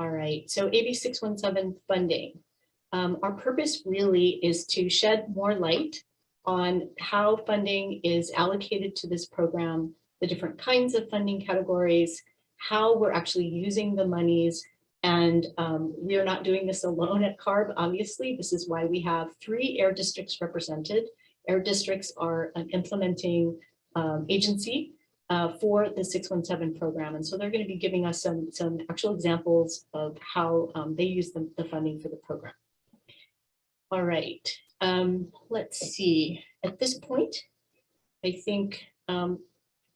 All right, so AB617 funding. Our purpose really is to shed more light on how funding is allocated to this program, the different kinds of funding categories, how we're actually using the monies. And we are not doing this alone at CARB, obviously. This is why we have 3 air districts represented. Air districts are an implementing agency for the 617 program. And so they're going to be giving us some actual examples of how they use the funding for the program. All right, let's see. At this point, I think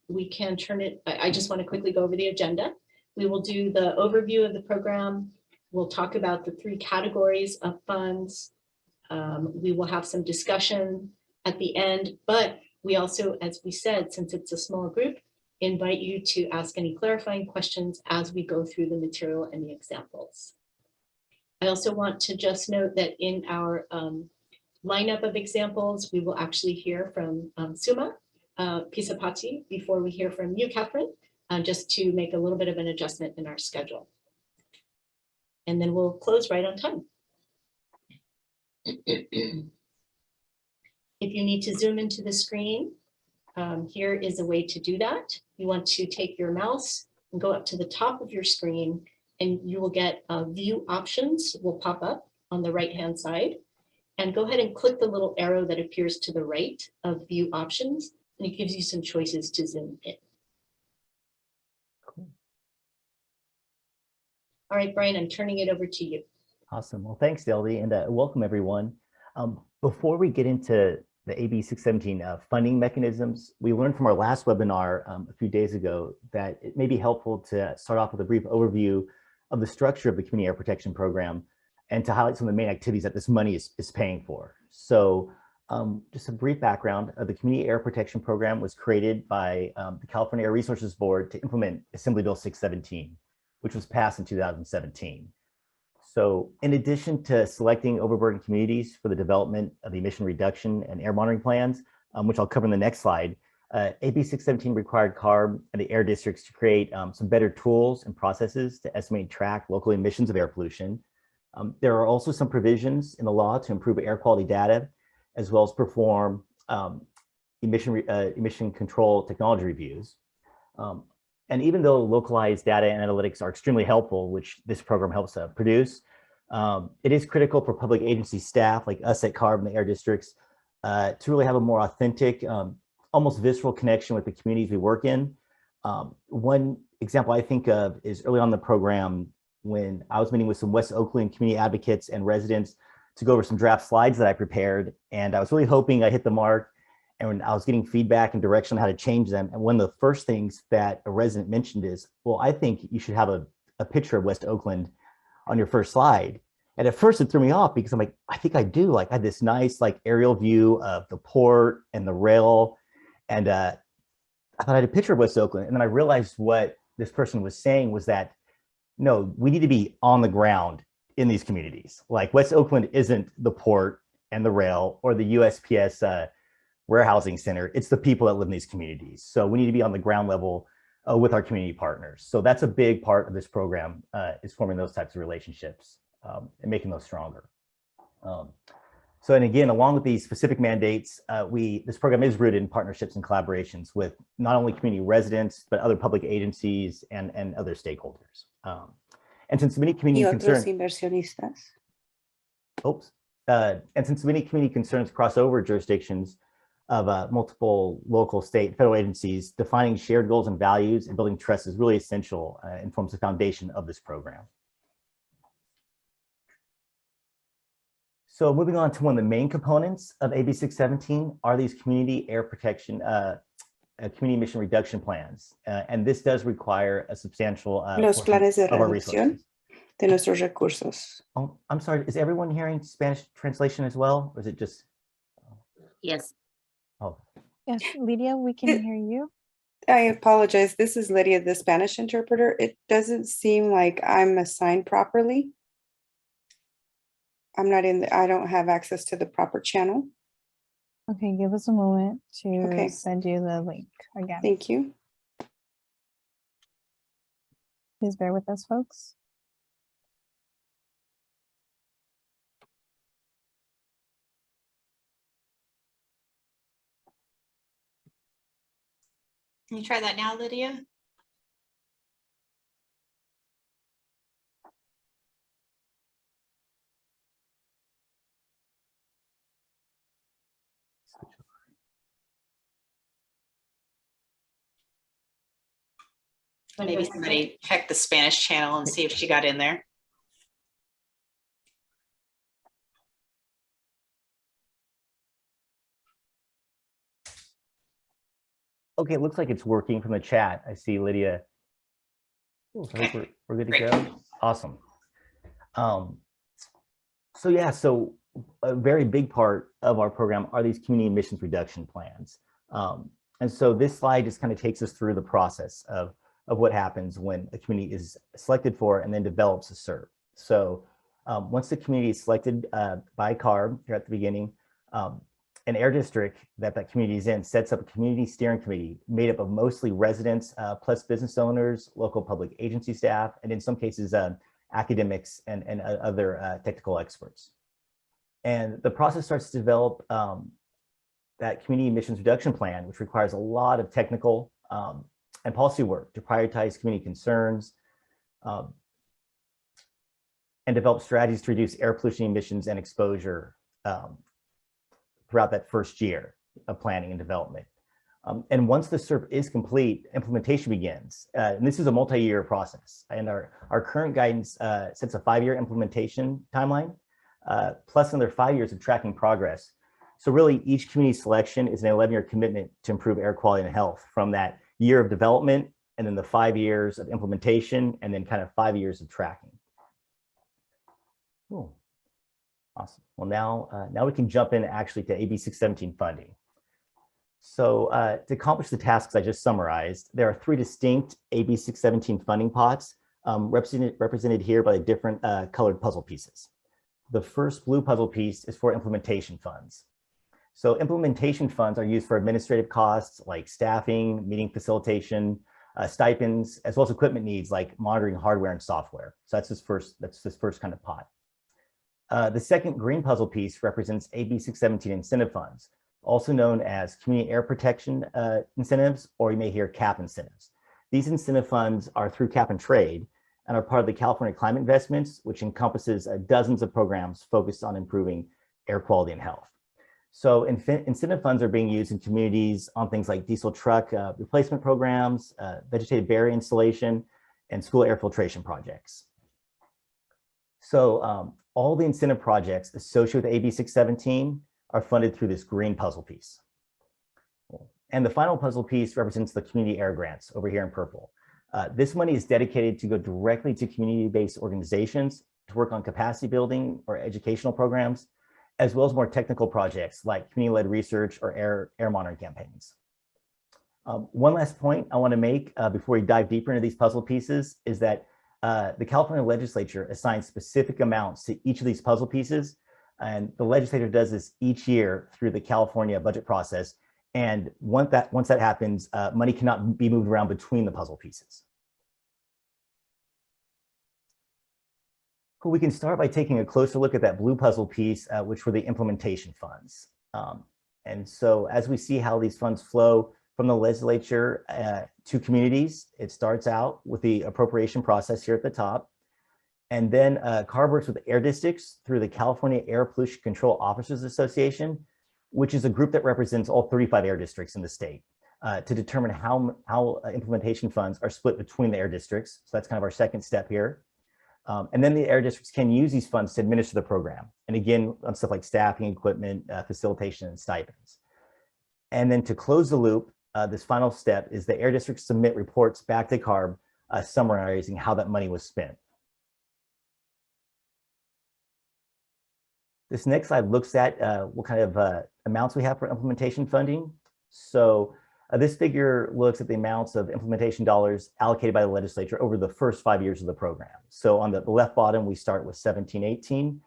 we can turn it. I just want to quickly go over the agenda. We will do the overview of the program. We'll talk about the 3 categories of funds. We will have some discussion at the end, but we also, as we said, since it's a small group, invite you to ask any clarifying questions as we go through the material and the examples. I also want to just note that in our lineup of examples, we will actually hear from Suma Pisapati before we hear from you, Catherine, just to make a little bit of an adjustment in our schedule. And then we'll close right on time. If you need to zoom into the screen, here is a way to do that. You want to take your mouse and go up to the top of your screen, and you will get view options will pop up on the right-hand side. And go ahead and click the little arrow that appears to the right of view options, and it gives you some choices to zoom in. Cool. All right, Brian, I'm turning it over to you. Awesome. Well, thanks, Deldy, and welcome everyone. Before we get into the AB617 funding mechanisms, we learned from our last webinar a few days ago that it may be helpful to start off with a brief overview of the structure of the Community Air Protection Program and to highlight some of the main activities that this money is paying for. So just a brief background, the Community Air Protection Program was created by the California Air Resources Board to implement Assembly Bill 617, which was passed in 2017. So in addition to selecting overburdened communities for the development of the emission reduction and air monitoring plans, which I'll cover in the next slide, AB 617 required CARB and the air districts to create some better tools and processes to estimate and track local emissions of air pollution. There are also some provisions in the law to improve air quality data, as well as perform emission control technology reviews. And even though localized data and analytics are extremely helpful, which this program helps produce, it is critical for public agency staff like us at CARB and the air districts to really have a more authentic, almost visceral connection with the communities we work in. One example I think of is early on in the program when I was meeting with some West Oakland community advocates and residents to go over some draft slides that I prepared. And I was really hoping I hit the mark, and when I was getting feedback and direction on how to change them. And one of the first things that a resident mentioned is, well, I think you should have a picture of West Oakland on your first slide. And at first it threw me off because I'm like, I think I do. Like I had this nice like aerial view of the port and the rail. And I thought I had a picture of West Oakland. And then I realized what this person was saying was that, no, we need to be on the ground in these communities. Like West Oakland isn't the port and the rail or the USPS warehousing center. It's the people that live in these communities. So we need to be on the ground level with our community partners. So that's a big part of this program, is forming those types of relationships and making those stronger. So, and again, along with these specific mandates, this program is rooted in partnerships and collaborations with not only community residents, but other public agencies and other stakeholders. And since many community concerns, and since many community concerns cross over jurisdictions of multiple local, state, federal agencies, defining shared goals and values and building trust is really essential and forms the foundation of this program. So moving on to one of the main components of AB 617 are these community air protection, community emission reduction plans. And this does require a substantial Los planes de of our resources. De nuestros recursos. Oh, I'm sorry, is everyone hearing Spanish translation as well? Or is it just? Yes. Oh. Yes, Lydia, we can hear you. I apologize. This is Lydia, the Spanish interpreter. It doesn't seem like I'm assigned properly. I'm not in I don't have access to the proper channel. Okay, give us a moment to send you the link again. Thank you. Please bear with us, folks. Can you try that now, Lydia? Maybe somebody check the Spanish channel and see if she got in there. Okay, it looks like it's working from the chat. I see Lydia. Ooh, I think we're good to go. Awesome. So yeah, so a very big part of our program are these community emissions reduction plans. And so this slide just kind of takes us through the process of what happens when a community is selected for and then develops a CERP. So once the community is selected by CARB here at the beginning, an air district that community is in sets up a community steering committee made up of mostly residents plus business owners, local public agency staff, and in some cases, academics and other technical experts. And the process starts to develop that community emissions reduction plan, which requires a lot of technical and policy work to prioritize community concerns and develop strategies to reduce air pollution emissions and exposure throughout that first year of planning and development. And once the CERP is complete, implementation begins. And this is a multi-year process. And our current guidance sets a 5-year implementation timeline, plus another 5 years of tracking progress. So really each community selection is an 11-year commitment to improve air quality and health from that year of development and then the 5 years of implementation and then kind of 5 years of tracking. Cool. Awesome. Well, now we can jump in actually to AB617 funding. So to accomplish the tasks I just summarized, there are 3 distinct AB617 funding pots represented here by different colored puzzle pieces. The first blue puzzle piece is for implementation funds. So implementation funds are used for administrative costs like staffing, meeting facilitation, stipends, as well as equipment needs like monitoring hardware and software. So that's this first kind of pot. The second green puzzle piece represents AB617 incentive funds, also known as community air protection incentives, or you may hear CAP incentives. These incentive funds are through cap and trade and are part of the California Climate Investments, which encompasses dozens of programs focused on improving air quality and health. So incentive funds are being used in communities on things like diesel truck replacement programs, vegetative barrier installation, and school air filtration projects. So all the incentive projects associated with AB617 are funded through this green puzzle piece. And the final puzzle piece represents the community air grants over here in purple. This money is dedicated to go directly to community-based organizations to work on capacity building or educational programs, as well as more technical projects like community-led research or air monitoring campaigns. One last point I want to make before we dive deeper into these puzzle pieces is that the California legislature assigns specific amounts to each of these puzzle pieces. And the legislature does this each year through the California budget process. And once that happens, money cannot be moved around between the puzzle pieces. Cool. We can start by taking a closer look at that blue puzzle piece, which were the implementation funds. And so as we see how these funds flow from the legislature to communities, it starts out with the appropriation process here at the top. And then CARB works with air districts through the California Air Pollution Control Officers Association, which is a group that represents all 35 air districts in the state to determine how implementation funds are split between the air districts. So that's kind of our second step here. And then the air districts can use these funds to administer the program. And again, on stuff like staffing, equipment, facilitation, and stipends. And then to close the loop, this final step is the air districts submit reports back to CARB summarizing how that money was spent. This next slide looks at what kind of amounts we have for implementation funding. So this figure looks at the amounts of implementation dollars allocated by the legislature over the first 5 years of the program. So on the left bottom, we start with 17-18,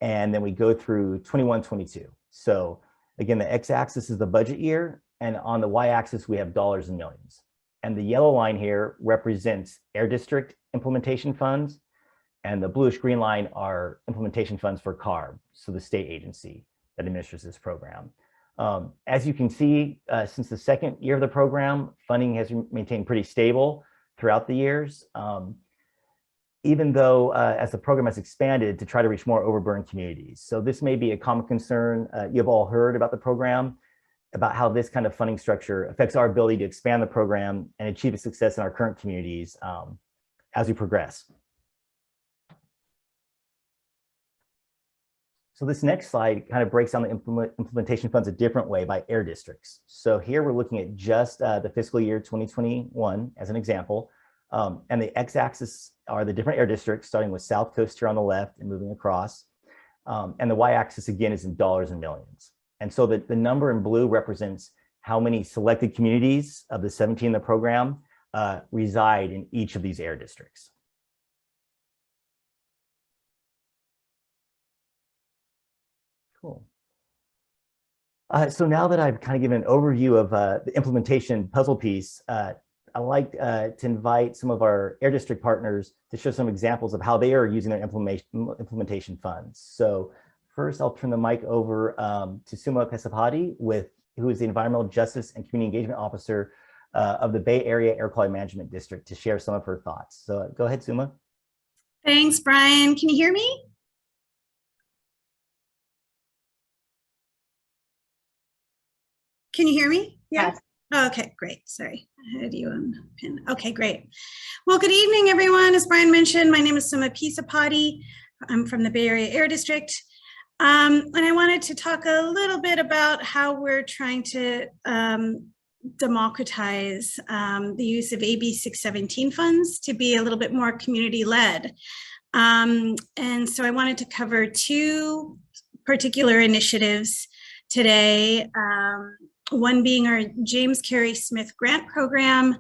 and then we go through 21-22. So again, the x-axis is the budget year, and on the y-axis, we have dollars and millions. And the yellow line here represents air district implementation funds, and the bluish green line are implementation funds for CARB, so the state agency that administers this program. As you can see, since the second year of the program, funding has maintained pretty stable throughout the years, even though as the program has expanded to try to reach more overburdened communities. So this may be a common concern. You've all heard about the program, about how this kind of funding structure affects our ability to expand the program and achieve its success in our current communities as we progress. So this next slide kind of breaks down the implementation funds a different way by air districts. So here we're looking at just the fiscal year 2021 as an example. And the x-axis are the different air districts, starting with South Coast here on the left and moving across. And the y-axis again is in dollars and millions. And so the number in blue represents how many selected communities of the 17 in the program reside in each of these air districts. Cool. So now that I've kind of given an overview of the implementation puzzle piece, I'd like to invite some of our air district partners to show some examples of how they are using their implementation funds. So first, I'll turn the mic over to Suma Pesapati, who is the Environmental Justice and Community Engagement Officer of the Bay Area Air Quality Management District, to share some of her thoughts. So go ahead, Suma. Thanks, Brian. Can you hear me? Can you hear me? Yeah. Yes. Oh, okay, great. Sorry, I had you on pin. Okay, great. Well, good evening, everyone. As Brian mentioned, my name is Suma Pesapati. I'm from the Bay Area Air District. And I wanted to talk a little bit about how we're trying to democratize the use of AB617 funds to be a little bit more community-led. And so I wanted to cover two particular initiatives today. One being our James Carey Smith Grant Program,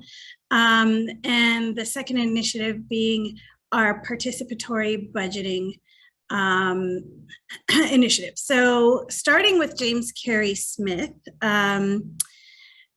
and the second initiative being our Participatory Budgeting initiative. So starting with James Carey Smith,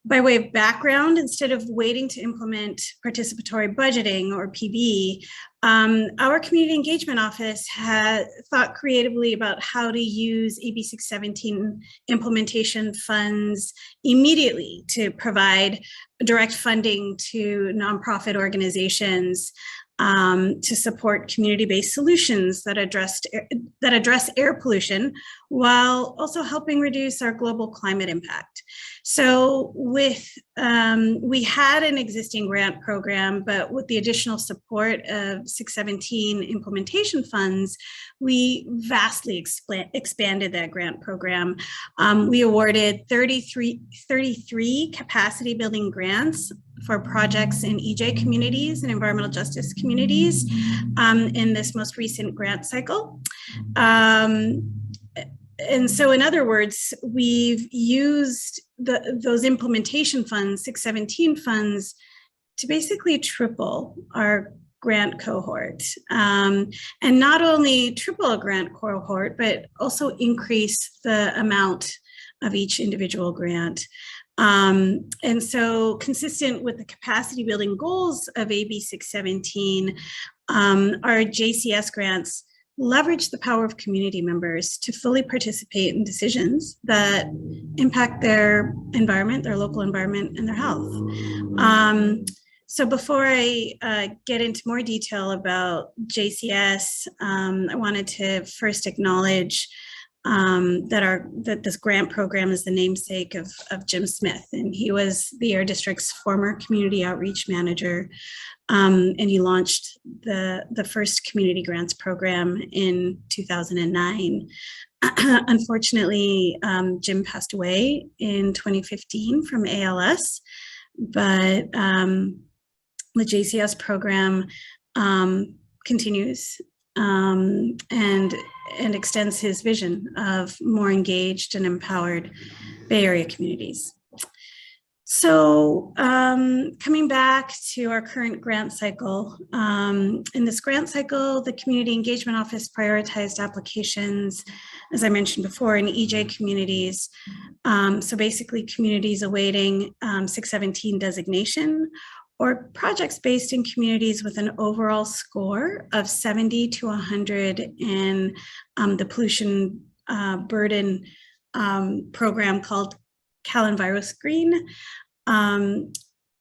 by way of background, instead of waiting to implement participatory budgeting or PB, our community engagement office had thought creatively about how to use AB617 implementation funds immediately to provide direct funding to nonprofit organizations to support community-based solutions that address air pollution while also helping reduce our global climate impact. So we had an existing grant program, but with the additional support of 617 implementation funds, we vastly expanded that grant program. We awarded 33 capacity building grants for projects in EJ communities and environmental justice communities in this most recent grant cycle. And so in other words, we've used those implementation funds, 617 funds, to basically triple our grant cohort. And not only triple a grant cohort, but also increase the amount of each individual grant. And so consistent with the capacity building goals of AB617, our JCS grants leverage the power of community members to fully participate in decisions that impact their environment, their local environment, and their health. So before I get into more detail about JCS, I wanted to first acknowledge that this grant program is the namesake of Jim Smith, and he was the Air District's former community outreach manager, and he launched the first community grants program in 2009. Unfortunately, Jim passed away in 2015 from ALS, but the JCS program continues and extends his vision of more engaged and empowered Bay Area communities. So coming back to our current grant cycle, in this grant cycle, the Community Engagement Office prioritized applications, as I mentioned before, in EJ communities. So basically communities awaiting 617 designation, or projects based in communities with an overall score of 70 to 100 in the pollution burden program called Calendvirus Green,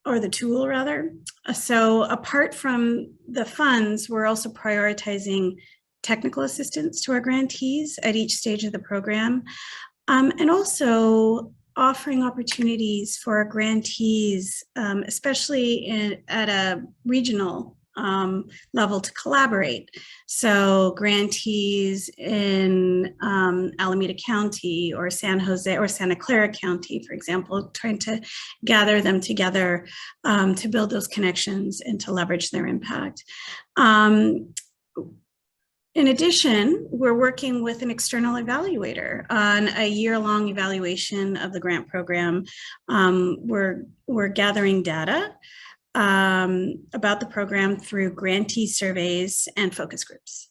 or the tool rather. So apart from the funds, we're also prioritizing technical assistance to our grantees at each stage of the program, and also offering opportunities for our grantees, especially at a regional level, to collaborate. So grantees in Alameda County or San Jose or Santa Clara County, for example, trying to gather them together to build those connections and to leverage their impact. In addition, we're working with an external evaluator on a year-long evaluation of the grant program. We're gathering data about the program through grantee surveys and focus groups.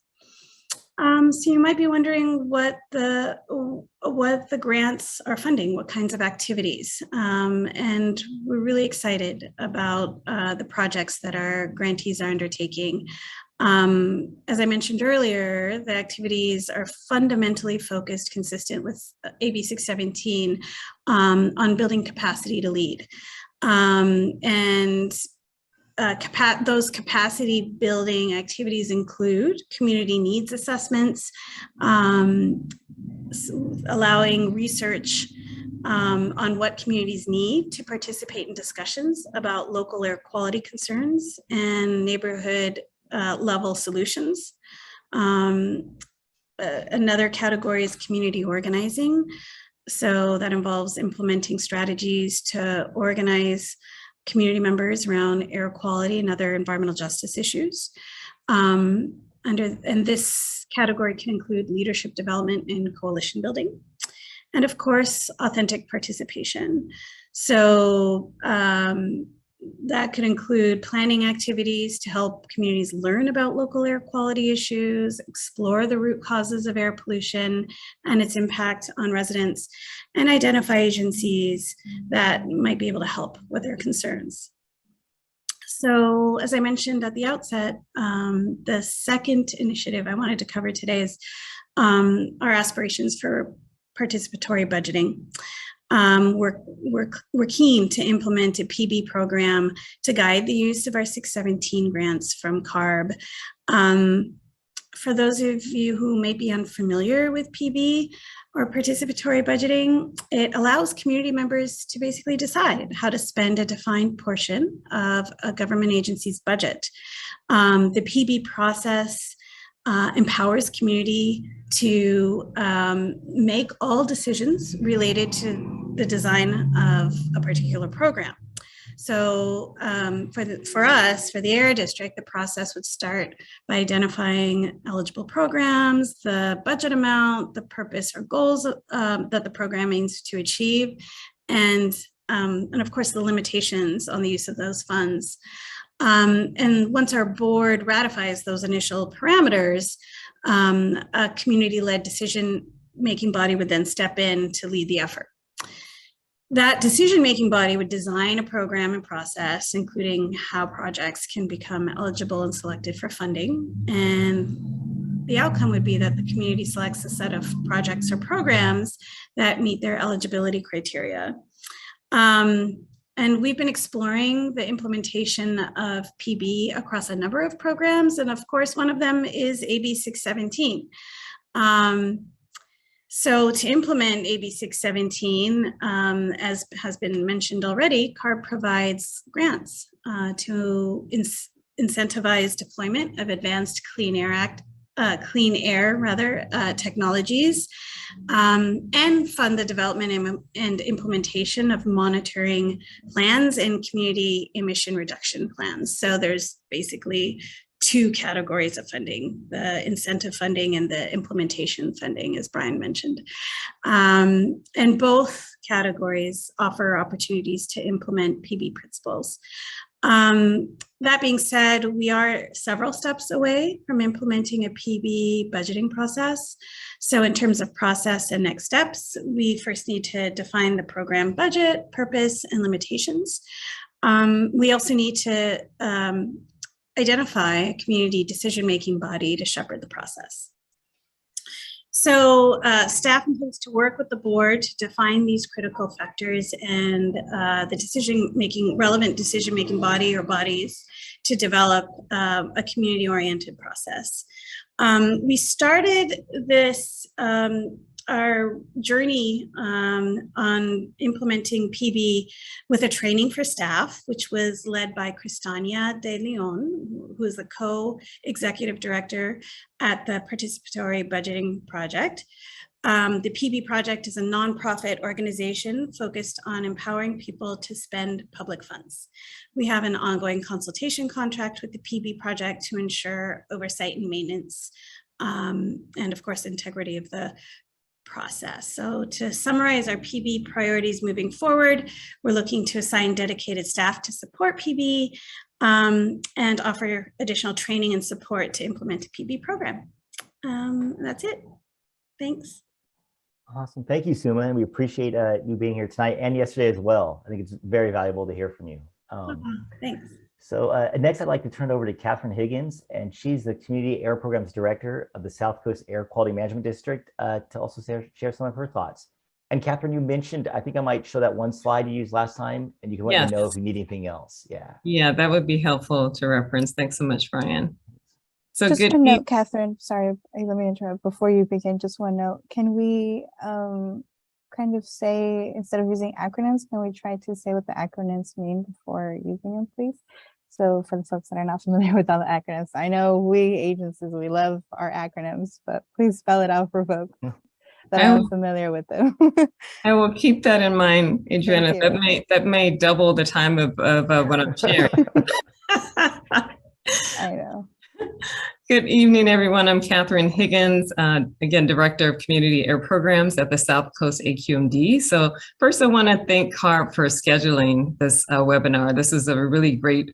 So you might be wondering what the grants are funding, what kinds of activities. And we're really excited about the projects that our grantees are undertaking. As I mentioned earlier, the activities are fundamentally focused, consistent with AB617, on building capacity to lead. Those capacity building activities include community needs assessments, allowing research on what communities need to participate in discussions about local air quality concerns and neighborhood level solutions. Another category is community organizing. So that involves implementing strategies to organize community members around air quality and other environmental justice issues. And this category can include leadership development and coalition building. And of course, authentic participation. So that could include planning activities to help communities learn about local air quality issues, explore the root causes of air pollution and its impact on residents, and identify agencies that might be able to help with their concerns. So as I mentioned at the outset, the second initiative I wanted to cover today is our aspirations for participatory budgeting. We're keen to implement a PB program to guide the use of our 617 grants from CARB. For those of you who may be unfamiliar with PB or participatory budgeting, it allows community members to basically decide how to spend a defined portion of a government agency's budget. The PB process empowers community to make all decisions related to the design of a particular program. So for us, for the Air District, the process would start by identifying eligible programs, the budget amount, the purpose or goals that the program aims to achieve, and of course the limitations on the use of those funds. And once our board ratifies those initial parameters, a community-led decision-making body would then step in to lead the effort. That decision-making body would design a program and process, including how projects can become eligible and selected for funding. And the outcome would be that the community selects a set of projects or programs that meet their eligibility criteria. And we've been exploring the implementation of PB across a number of programs. And of course, one of them is AB617. So to implement AB617, as has been mentioned already, CARB provides grants to incentivize deployment of advanced clean air technologies, and fund the development and implementation of monitoring plans and community emission reduction plans. So there's basically two categories of funding, the incentive funding and the implementation funding, as Brian mentioned. And both categories offer opportunities to implement PB principles. That being said, we are several steps away from implementing a PB budgeting process. So in terms of process and next steps, we first need to define the program budget, purpose, and limitations. We also need to identify a community decision-making body to shepherd the process. So staff intends to work with the board to define these critical factors and the relevant decision-making body or bodies to develop a community-oriented process. We started this, our journey on implementing PB with a training for staff, which was led by Cristania de Leon, who is the co-executive director at the Participatory Budgeting Project. The PB project is a nonprofit organization focused on empowering people to spend public funds. We have an ongoing consultation contract with the PB project to ensure oversight and maintenance, and of course, integrity of the process. So to summarize our PB priorities moving forward, we're looking to assign dedicated staff to support PB and offer additional training and support to implement a PB program. That's it. Thanks. Awesome. Thank you, Suma. And we appreciate you being here tonight and yesterday as well. I think it's very valuable to hear from you. Thanks. So next, I'd like to turn it over to Catherine Higgins, and she's the Community Air Programs Director of the South Coast Air Quality Management District, to also share some of her thoughts. And Catherine, you mentioned, I think I might show that one slide you used last time, and you can let me know if you need anything else. Yeah, that would be helpful to reference. Thanks so much, Brian. So just good. a note, Catherine, sorry, let me interrupt. Before you begin, just one note. Can we kind of say, instead of using acronyms, can we try to say what the acronyms mean before using them, please? So for the folks that are not familiar with all the acronyms, I know we agencies, we love our acronyms, but please spell it out for folks that are unfamiliar with them. I will keep that in mind, Adriana. That may double the time of what I'm sharing. I know. Good evening, everyone. I'm Catherine Higgins, again, Director of Community Air Programs at the South Coast AQMD. So first, I want to thank CARB for scheduling this webinar. This is a really great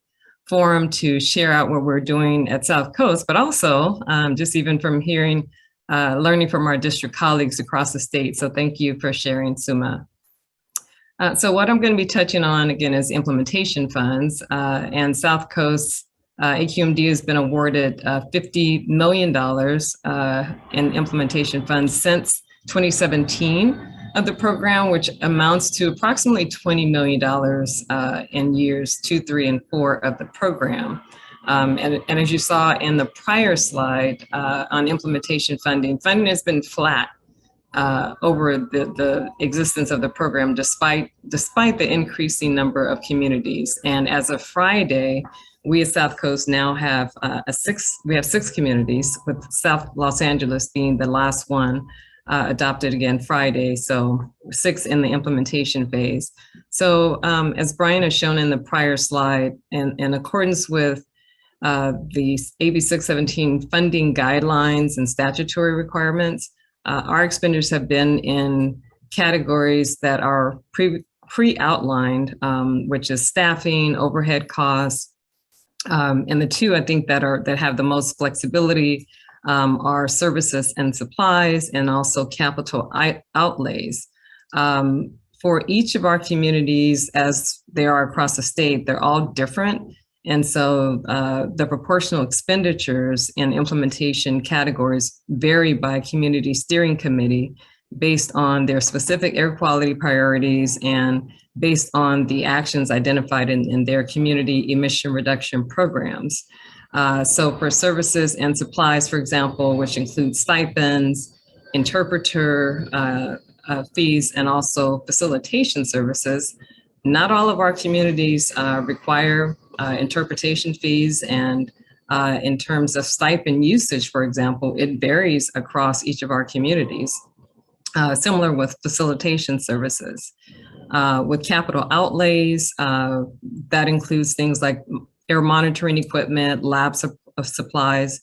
forum to share out what we're doing at South Coast, but also just even from hearing, learning from our district colleagues across the state. So thank you for sharing, Suma. So what I'm going to be touching on, again, is implementation funds, and South Coast AQMD has been awarded $50 million in implementation funds since 2017 of the program, which amounts to approximately $20 million in years 2, 3, and 4 of the program. And as you saw in the prior slide on implementation funding has been flat over the existence of the program, despite the increasing number of communities. And as of Friday, we at South Coast now have we have 6 communities, with South Los Angeles being the last one adopted again Friday. So 6 in the implementation phase. So as Brian has shown in the prior slide, in accordance with the Ab617 funding guidelines and statutory requirements, our expenditures have been in categories that are pre-outlined, which is staffing, overhead costs, and the 2 I think that have the most flexibility are services and supplies, and also capital outlays. For each of our communities, as they are across the state, they're all different. And so the proportional expenditures in implementation categories vary by community steering committee based on their specific air quality priorities and based on the actions identified in their community emission reduction programs. So for services and supplies, for example, which include stipends, interpreter fees, and also facilitation services, not all of our communities require interpretation fees, and in terms of stipend usage, for example, it varies across each of our communities. Similar with facilitation services. With capital outlays, that includes things like air monitoring equipment, lab supplies,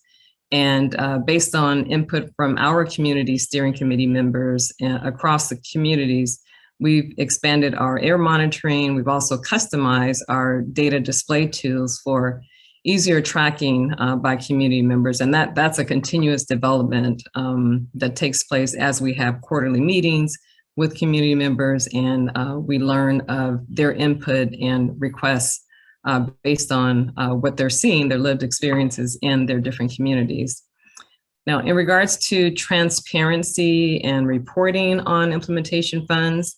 and based on input from our community steering committee members across the communities, we've expanded our air monitoring. We've also customized our data display tools for easier tracking by community members. And that's a continuous development that takes place as we have quarterly meetings with community members, and we learn of their input and requests based on what they're seeing, their lived experiences in their different communities. Now, in regards to transparency and reporting on implementation funds,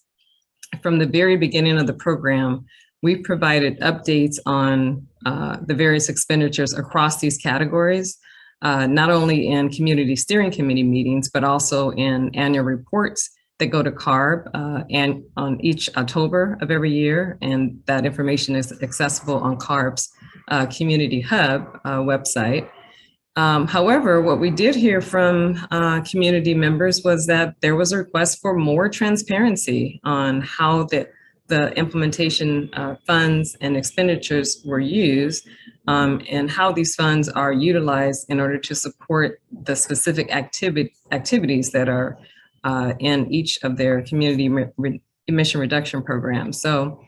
from the very beginning of the program, we provided updates on the various expenditures across these categories, not only in community steering committee meetings, but also in annual reports that go to CARB and on each October of every year. And that information is accessible on CARB's Community Hub website. However, what we did hear from community members was that there was a request for more transparency on how the implementation funds and expenditures were used, and how these funds are utilized in order to support the specific activities that are in each of their community emission reduction programs. So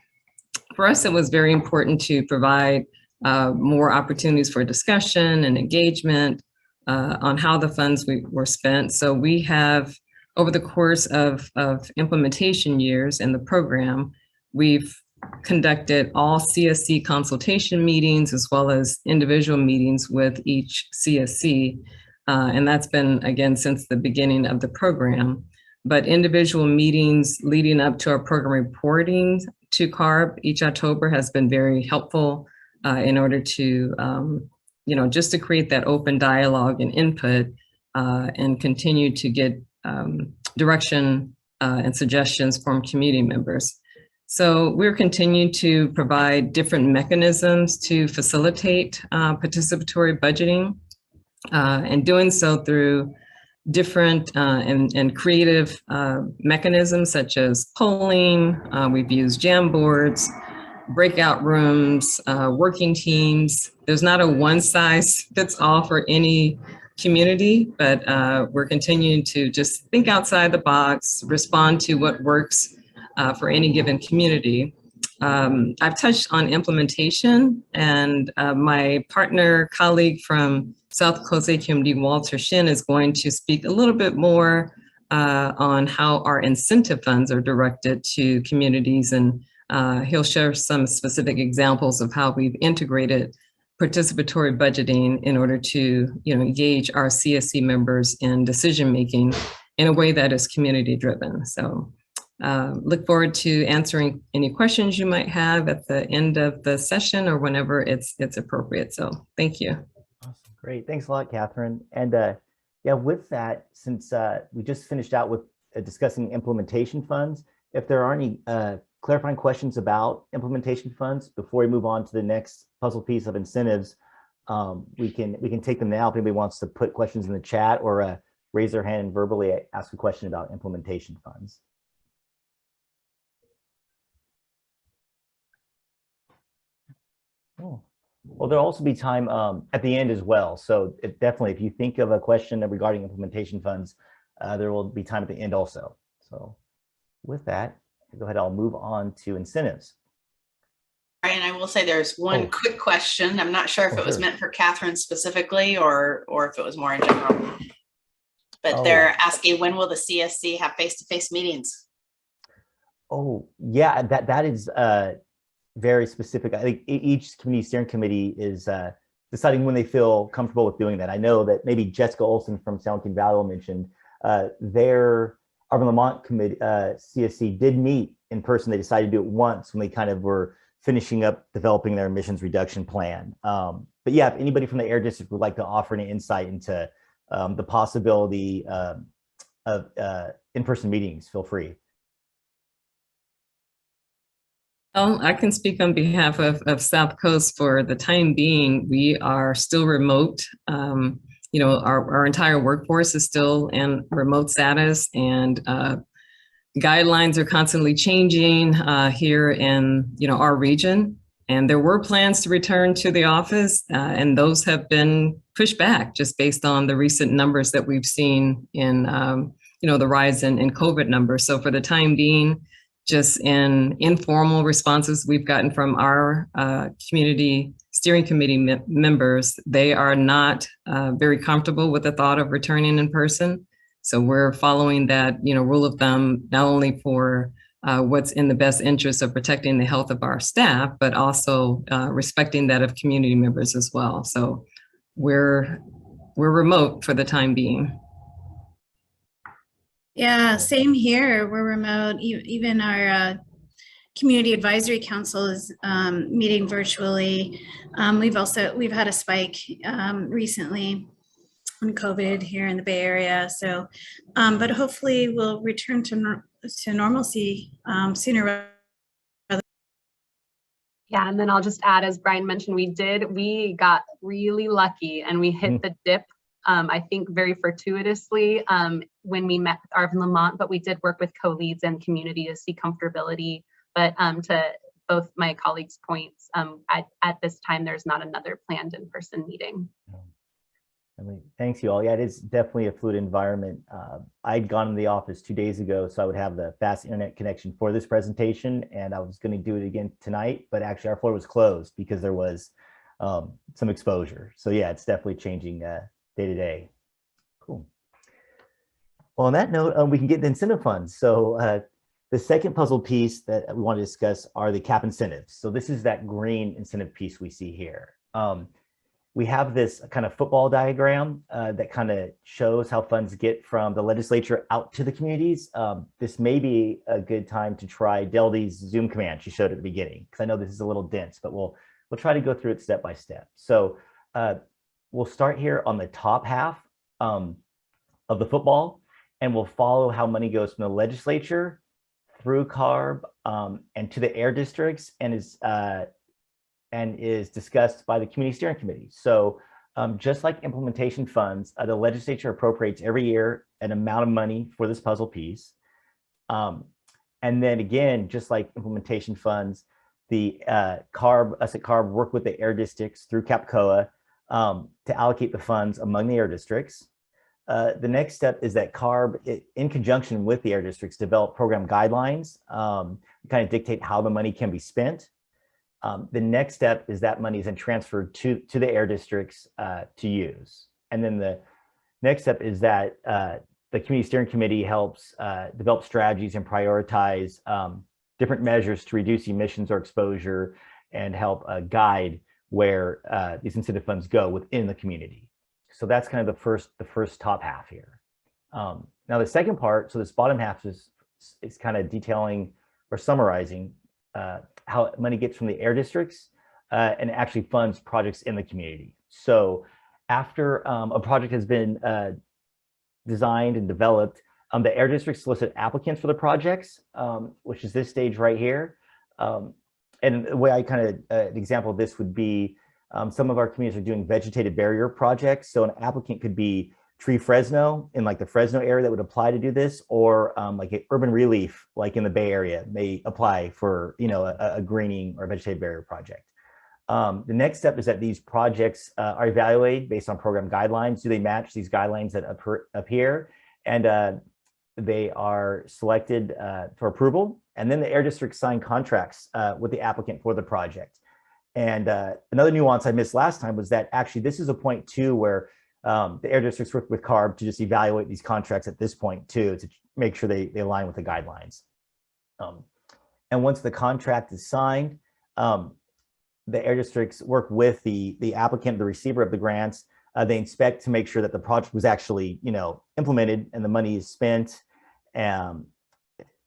for us, it was very important to provide more opportunities for discussion and engagement on how the funds were spent. So we have, over the course of implementation years in the program, we've conducted all CSC consultation meetings as well as individual meetings with each CSC. And that's been, again, since the beginning of the program. But individual meetings leading up to our program reporting to CARB each October has been very helpful in order to, just to create that open dialogue and input and continue to get direction and suggestions from community members. So we're continuing to provide different mechanisms to facilitate participatory budgeting and doing so through different and creative mechanisms such as polling. We've used Jamboards, breakout rooms, working teams. There's not a one size fits all for any community, but we're continuing to just think outside the box, respond to what works for any given community. I've touched on implementation, and my partner colleague from South Coast AQMD, Walter Shin, is going to speak a little bit more on how our incentive funds are directed to communities, and he'll share some specific examples of how we've integrated participatory budgeting in order to engage our CSC members in decision-making in a way that is community-driven. So look forward to answering any questions you might have at the end of the session or whenever it's appropriate. So thank you. Awesome. Great. Thanks a lot, Catherine. And yeah, with that, since we just finished out with discussing implementation funds, if there are any clarifying questions about implementation funds before we move on to the next puzzle piece of incentives, we can take them now if anybody wants to put questions in the chat or raise their hand and verbally ask a question about implementation funds. Oh. Well, there'll also be time at the end as well. So definitely, if you think of a question regarding implementation funds, there will be time at the end also. So with that, go ahead, I'll move on to incentives. Right, and I will say there's one quick question. I'm not sure if it was meant for Catherine specifically or if it was more in general. But they're asking, when will the CSC have face-to-face meetings? Oh, yeah, that is very specific. I think each community steering committee is deciding when they feel comfortable with doing that. I know that maybe Jessica Olson from San Joaquin Valley mentioned their Arbor Lamont committee, CSC did meet in person. They decided to do it once when they kind of were finishing up developing their emissions reduction plan. But yeah, if anybody from the Air District would like to offer any insight into the possibility of in-person meetings, feel free. I can speak on behalf of South Coast. For the time being, we are still remote. Our entire workforce is still in remote status, and guidelines are constantly changing here in our region. And there were plans to return to the office, and those have been pushed back just based on the recent numbers that we've seen in the rise in COVID numbers. So for the time being, just in informal responses we've gotten from our community steering committee members, they are not very comfortable with the thought of returning in person. So we're following that, rule of thumb, not only for what's in the best interest of protecting the health of our staff, but also respecting that of community members as well. So we're we're remote for the time being. Yeah, same here. We're remote. Even our Community Advisory Council is meeting virtually. We've had a spike recently on COVID here in the Bay Area. So, but hopefully we'll return to normalcy sooner. Yeah, and then I'll just add, as Brian mentioned, we got really lucky and we hit the dip, I think very fortuitously when we met with Arvin Lamont, but we did work with co-leads and community to see comfortability. But to both my colleagues' points, at this time, there's not another planned in-person meeting. Thanks you all. Yeah, it is definitely a fluid environment. I'd gone in the office 2 days ago, so I would have the fast internet connection for this presentation, and I was going to do it again tonight, but actually our floor was closed because there was some exposure. So yeah, it's definitely changing day to day. Cool. Well, on that note, we can get the incentive funds. So the second puzzle piece that we want to discuss are the cap incentives. So this is that green incentive piece we see here. We have this kind of football diagram that kind of shows how funds get from the legislature out to the communities. This may be a good time to try Deldy's Zoom command she showed at the beginning, because I know this is a little dense, but we'll try to go through it step by step. So we'll start here on the top half of the football, and we'll follow how money goes from the legislature through CARB and to the air districts, and is discussed by the community steering committee. So just like implementation funds, the legislature appropriates every year an amount of money for this puzzle piece. And then again, just like implementation funds, the CARB, us at CARB work with the air districts through CAPCOA to allocate the funds among the air districts. The next step is that CARB, in conjunction with the air districts, develop program guidelines, kind of dictate how the money can be spent. The next step is that money is then transferred to the air districts to use. And then the next step is that the community steering committee helps develop strategies and prioritize different measures to reduce emissions or exposure and help guide where these incentive funds go within the community. So that's kind of the first top half here. Now the second part, so this bottom half is kind of detailing or summarizing how money gets from the air districts and actually funds projects in the community. So after a project has been designed and developed, the air districts solicit applicants for the projects, which is this stage right here. And the way I kind of, an example of this would be some of our communities are doing vegetated barrier projects. So an applicant could be Tree Fresno in like the Fresno area that would apply to do this, or like an urban relief, like in the Bay Area, may apply for, you know, a greening or a vegetated barrier project. The next step is that these projects are evaluated based on program guidelines. Do they match these guidelines that appear? And they are selected for approval. And then the air districts sign contracts with the applicant for the project. And another nuance I missed last time was that actually this is a point too where the air districts work with CARB to just evaluate these contracts at this point too, to make sure they align with the guidelines. And once the contract is signed, the air districts work with the applicant, the receiver of the grants. They inspect to make sure that the project was actually, you know, implemented and the money is spent on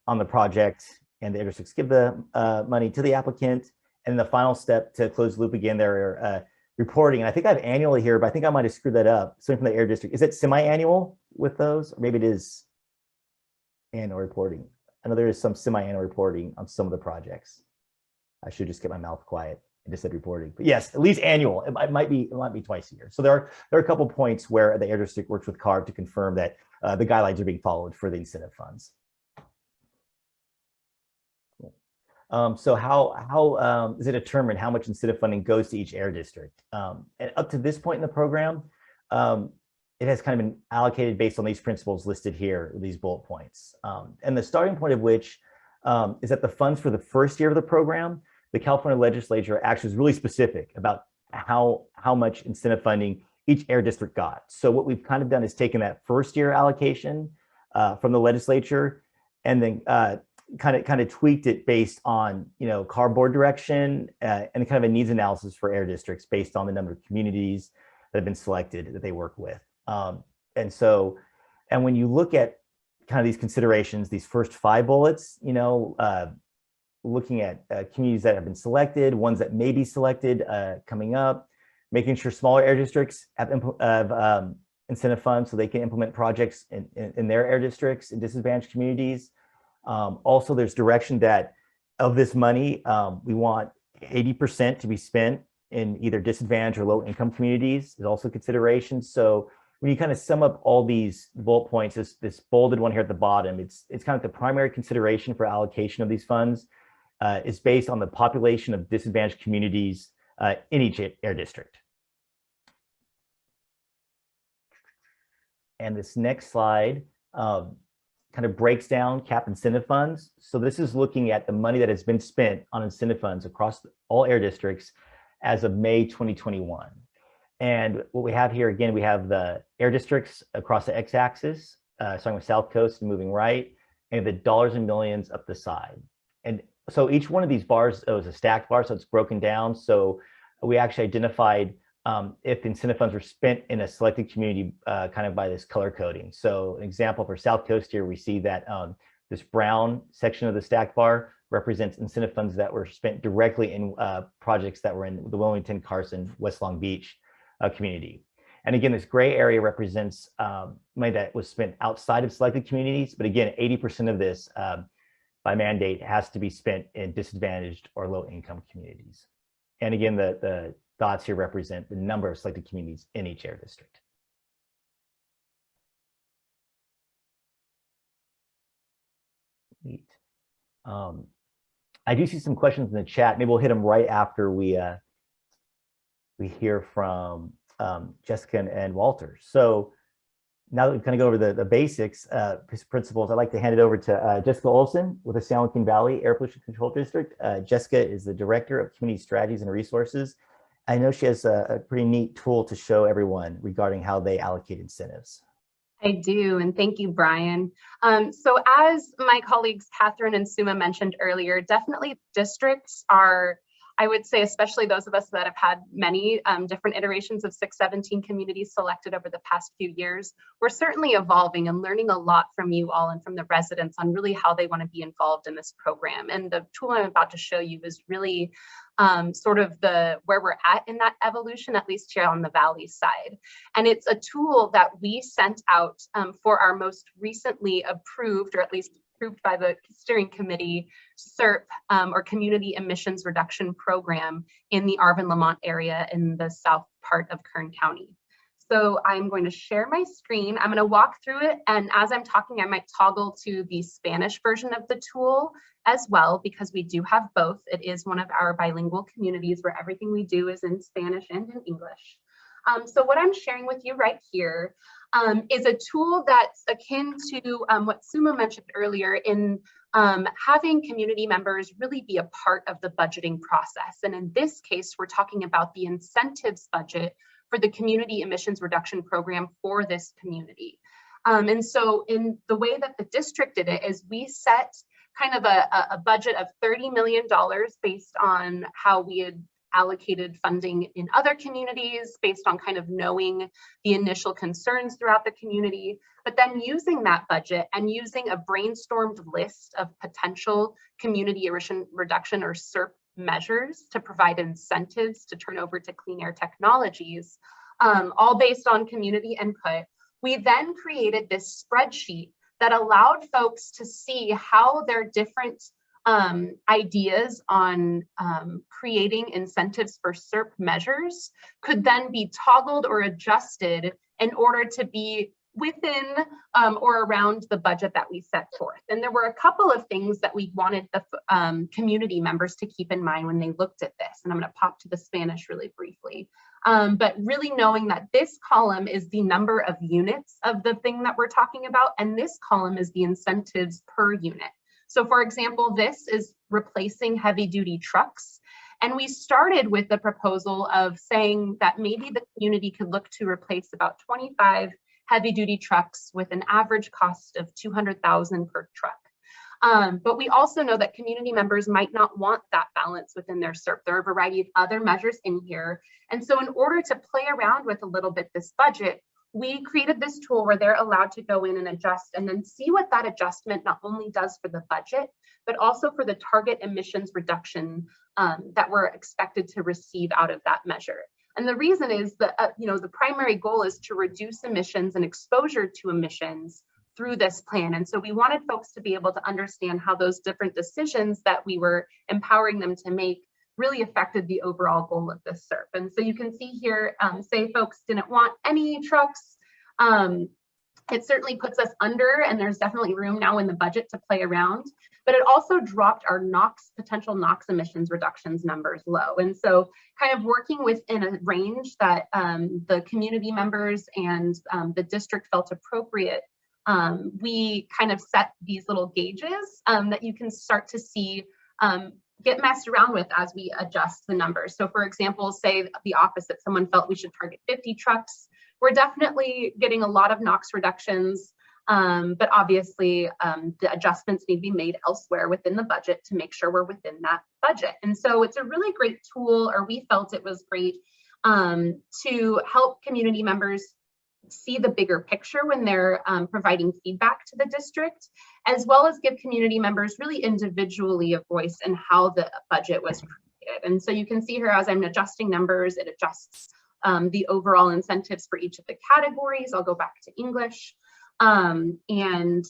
the project, and the air districts give the money to the applicant. And the final step to close the loop again, they're reporting. And I think I have annually here, but I think I might have screwed that up. So from the air district, is it semi-annual with those? Or maybe it is annual reporting. I know there is some semi-annual reporting on some of the projects. I should just get my mouth quiet and just said reporting. But yes, at least annual. It might be twice a year. So there are a couple points where the air district works with CARB to confirm that the guidelines are being followed for the incentive funds. So how is it determined how much incentive funding goes to each air district? And up to this point in the program, it has kind of been allocated based on these principles listed here, these bullet points. And the starting point of which is that the funds for the first year of the program, the California legislature actually is really specific about how much incentive funding each air district got. So what we've kind of done is taken that first year allocation from the legislature and then kind of tweaked it based on, you know, CARB board direction and kind of a needs analysis for air districts based on the number of communities, that have been selected that they work with. And when you look at kind of these considerations, these first 5 bullets, you know, looking at communities that have been selected, ones that may be selected coming up, making sure smaller air districts have incentive funds so they can implement projects in their air districts in disadvantaged communities. Also, there's direction that of this money, we want 80% to be spent in either disadvantaged or low income communities is also consideration. So when you kind of sum up all these bullet points, this bolded one here at the bottom, it's kind of the primary consideration for allocation of these funds is based on the population of disadvantaged communities in each air district. And this next slide kind of breaks down CAP incentive funds. So this is looking at the money that has been spent on incentive funds across all air districts as of May 2021. And what we have here, again, we have the air districts across the x-axis, starting with South Coast and moving right, and the dollars and millions up the side. And so each one of these bars is a stacked bar, so it's broken down. So we actually identified if incentive funds were spent in a selected community kind of by this color coding. So an example for South Coast here, we see that this brown section of the stacked bar represents incentive funds that were spent directly in projects that were in the Wilmington, Carson, West Long Beach community. And again, this gray area represents money that was spent outside of selected communities. But again, 80% of this by mandate has to be spent in disadvantaged or low income communities. And again, the dots here represent the number of selected communities in each air district. Neat. I do see some questions in the chat. Maybe we'll hit them right after we hear from Jessica and Walter. So now that we've kind of go over the basics, principles, I'd like to hand it over to Jessica Olson with the San Joaquin Valley Air Pollution Control District. Jessica is the Director of Community Strategies and Resources. I know she has a pretty neat tool to show everyone regarding how they allocate incentives. I do, and thank you, Brian. So as my colleagues Catherine and Suma mentioned earlier, definitely districts are, I would say, especially those of us that have had many different iterations of 617 communities selected over the past few years, we're certainly evolving and learning a lot from you all and from the residents on really how they want to be involved in this program. And the tool I'm about to show you is really sort of where we're at in that evolution, at least here on the Valley side. And it's a tool that we sent out for our most recently approved, or at least approved by the steering committee, Serp, or Community Emissions Reduction Program in the Arvin-Lamont area in the south part of Kern County. So I'm going to share my screen. I'm going to walk through it. And as I'm talking, I might toggle to the Spanish version of the tool as well, because we do have both. It is one of our bilingual communities where everything we do is in Spanish and in English. So what I'm sharing with you right here is a tool that's akin to what Suma mentioned earlier in having community members really be a part of the budgeting process. And in this case, we're talking about the incentives budget for the Community Emissions Reduction Program for this community. And so in the way that the district did it is we set kind of a budget of $30 million based on how we had allocated funding in other communities, based on kind of knowing the initial concerns throughout the community, but then using that budget and using a brainstormed list of potential community emission reduction or SERP measures to provide incentives to turn over to clean air technologies, all based on community input. We then created this spreadsheet that allowed folks to see how their different ideas on creating incentives for SERP measures could then be toggled or adjusted in order to be within or around the budget that we set forth. And there were a couple of things that we wanted the community members to keep in mind when they looked at this. And I'm going to pop to the Spanish really briefly. But really knowing that this column is the number of units of the thing that we're talking about, and this column is the incentives per unit. So for example, this is replacing heavy duty trucks. And we started with the proposal of saying that maybe the community could look to replace about 25 heavy duty trucks with an average cost of $200,000 per truck. But we also know that community members might not want that balance within their SERP. There are a variety of other measures in here. And so in order to play around with a little bit this budget, we created this tool where they're allowed to go in and adjust and then see what that adjustment not only does for the budget, but also for the target emissions reduction that we're expected to receive out of that measure. And the reason is that, the primary goal is to reduce emissions and exposure to emissions through this plan. And so we wanted folks to be able to understand how those different decisions that we were empowering them to make really affected the overall goal of this SERP. And so you can see here, say folks didn't want any trucks, it certainly puts us under, and there's definitely room now in the budget to play around, but it also dropped our potential NOx emissions reductions numbers low. And so kind of working within a range that the community members and the district felt appropriate, we kind of set these little gauges that you can start to see get messed around with as we adjust the numbers. So for example, say the opposite, someone felt we should target 50 trucks. We're definitely getting a lot of NOx reductions, but obviously the adjustments need to be made elsewhere within the budget to make sure we're within that budget. And so it's a really great tool, or we felt it was great to help community members see the bigger picture when they're providing feedback to the district, as well as give community members really individually a voice in how the budget was created. And so you can see here as I'm adjusting numbers, it adjusts the overall incentives for each of the categories. I'll go back to English. And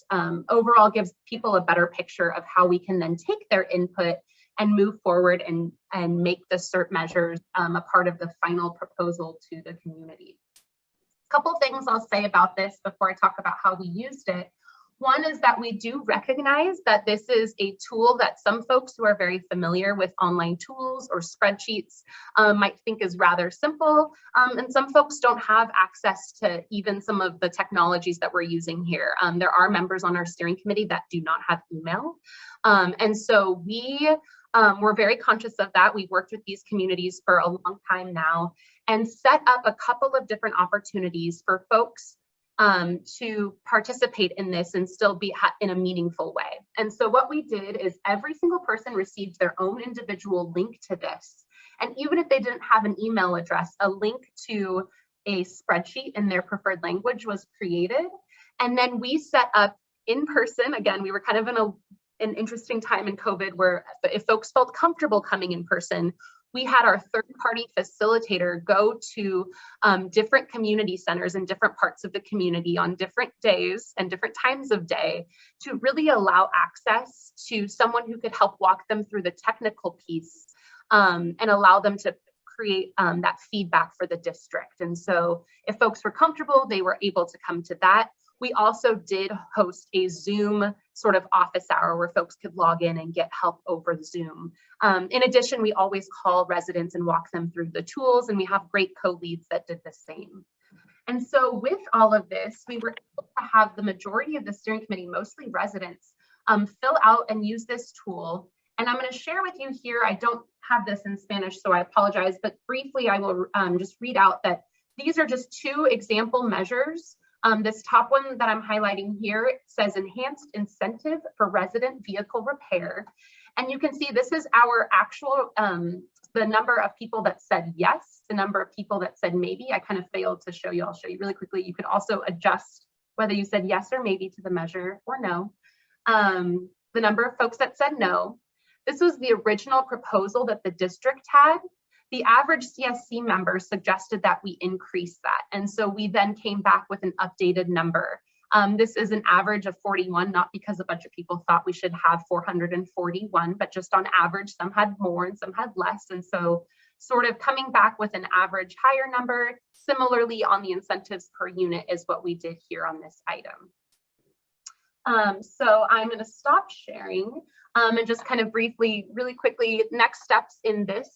overall gives people a better picture of how we can then take their input and move forward and make the SERP measures a part of the final proposal to the community. Couple things I'll say about this before I talk about how we used it. One is that we do recognize that this is a tool that some folks who are very familiar with online tools or spreadsheets might think is rather simple, and some folks don't have access to even some of the technologies that we're using here. There are members on our steering committee that do not have email, and so we're very conscious of that. We've worked with these communities for a long time now and set up a couple of different opportunities for folks to participate in this and still be in a meaningful way. And so what we did is every single person received their own individual link to this. And even if they didn't have an email address, a link to a spreadsheet in their preferred language was created. And then we set up in person, again, we were kind of in an interesting time in COVID where if folks felt comfortable coming in person, we had our third-party facilitator go to different community centers in different parts of the community on different days and different times of day to really allow access to someone who could help walk them through the technical piece and allow them to create that feedback for the district. And so if folks were comfortable, they were able to come to that. We also did host a Zoom sort of office hour where folks could log in and get help over Zoom. In addition, we always call residents and walk them through the tools, and we have great co-leads that did the same. And so with all of this, we were able to have the majority of the steering committee, mostly residents, fill out and use this tool. And I'm going to share with you here, I don't have this in Spanish, so I apologize, but briefly I will just read out that these are just two example measures. This top one that I'm highlighting here says enhanced incentive for resident vehicle repair. And you can see this is our actual, the number of people that said yes, the number of people that said maybe. I kind of failed to show you, I'll show you really quickly. You could also adjust whether you said yes or maybe to the measure or no. The number of folks that said no. This was the original proposal that the district had. The average CSC member suggested that we increase that. And so we then came back with an updated number. This is an average of 41, not because a bunch of people thought we should have 441, but just on average, some had more and some had less. And so sort of coming back with an average higher number, similarly on the incentives per unit is what we did here on this item. So I'm gonna stop sharing and just kind of briefly, really quickly, next steps in this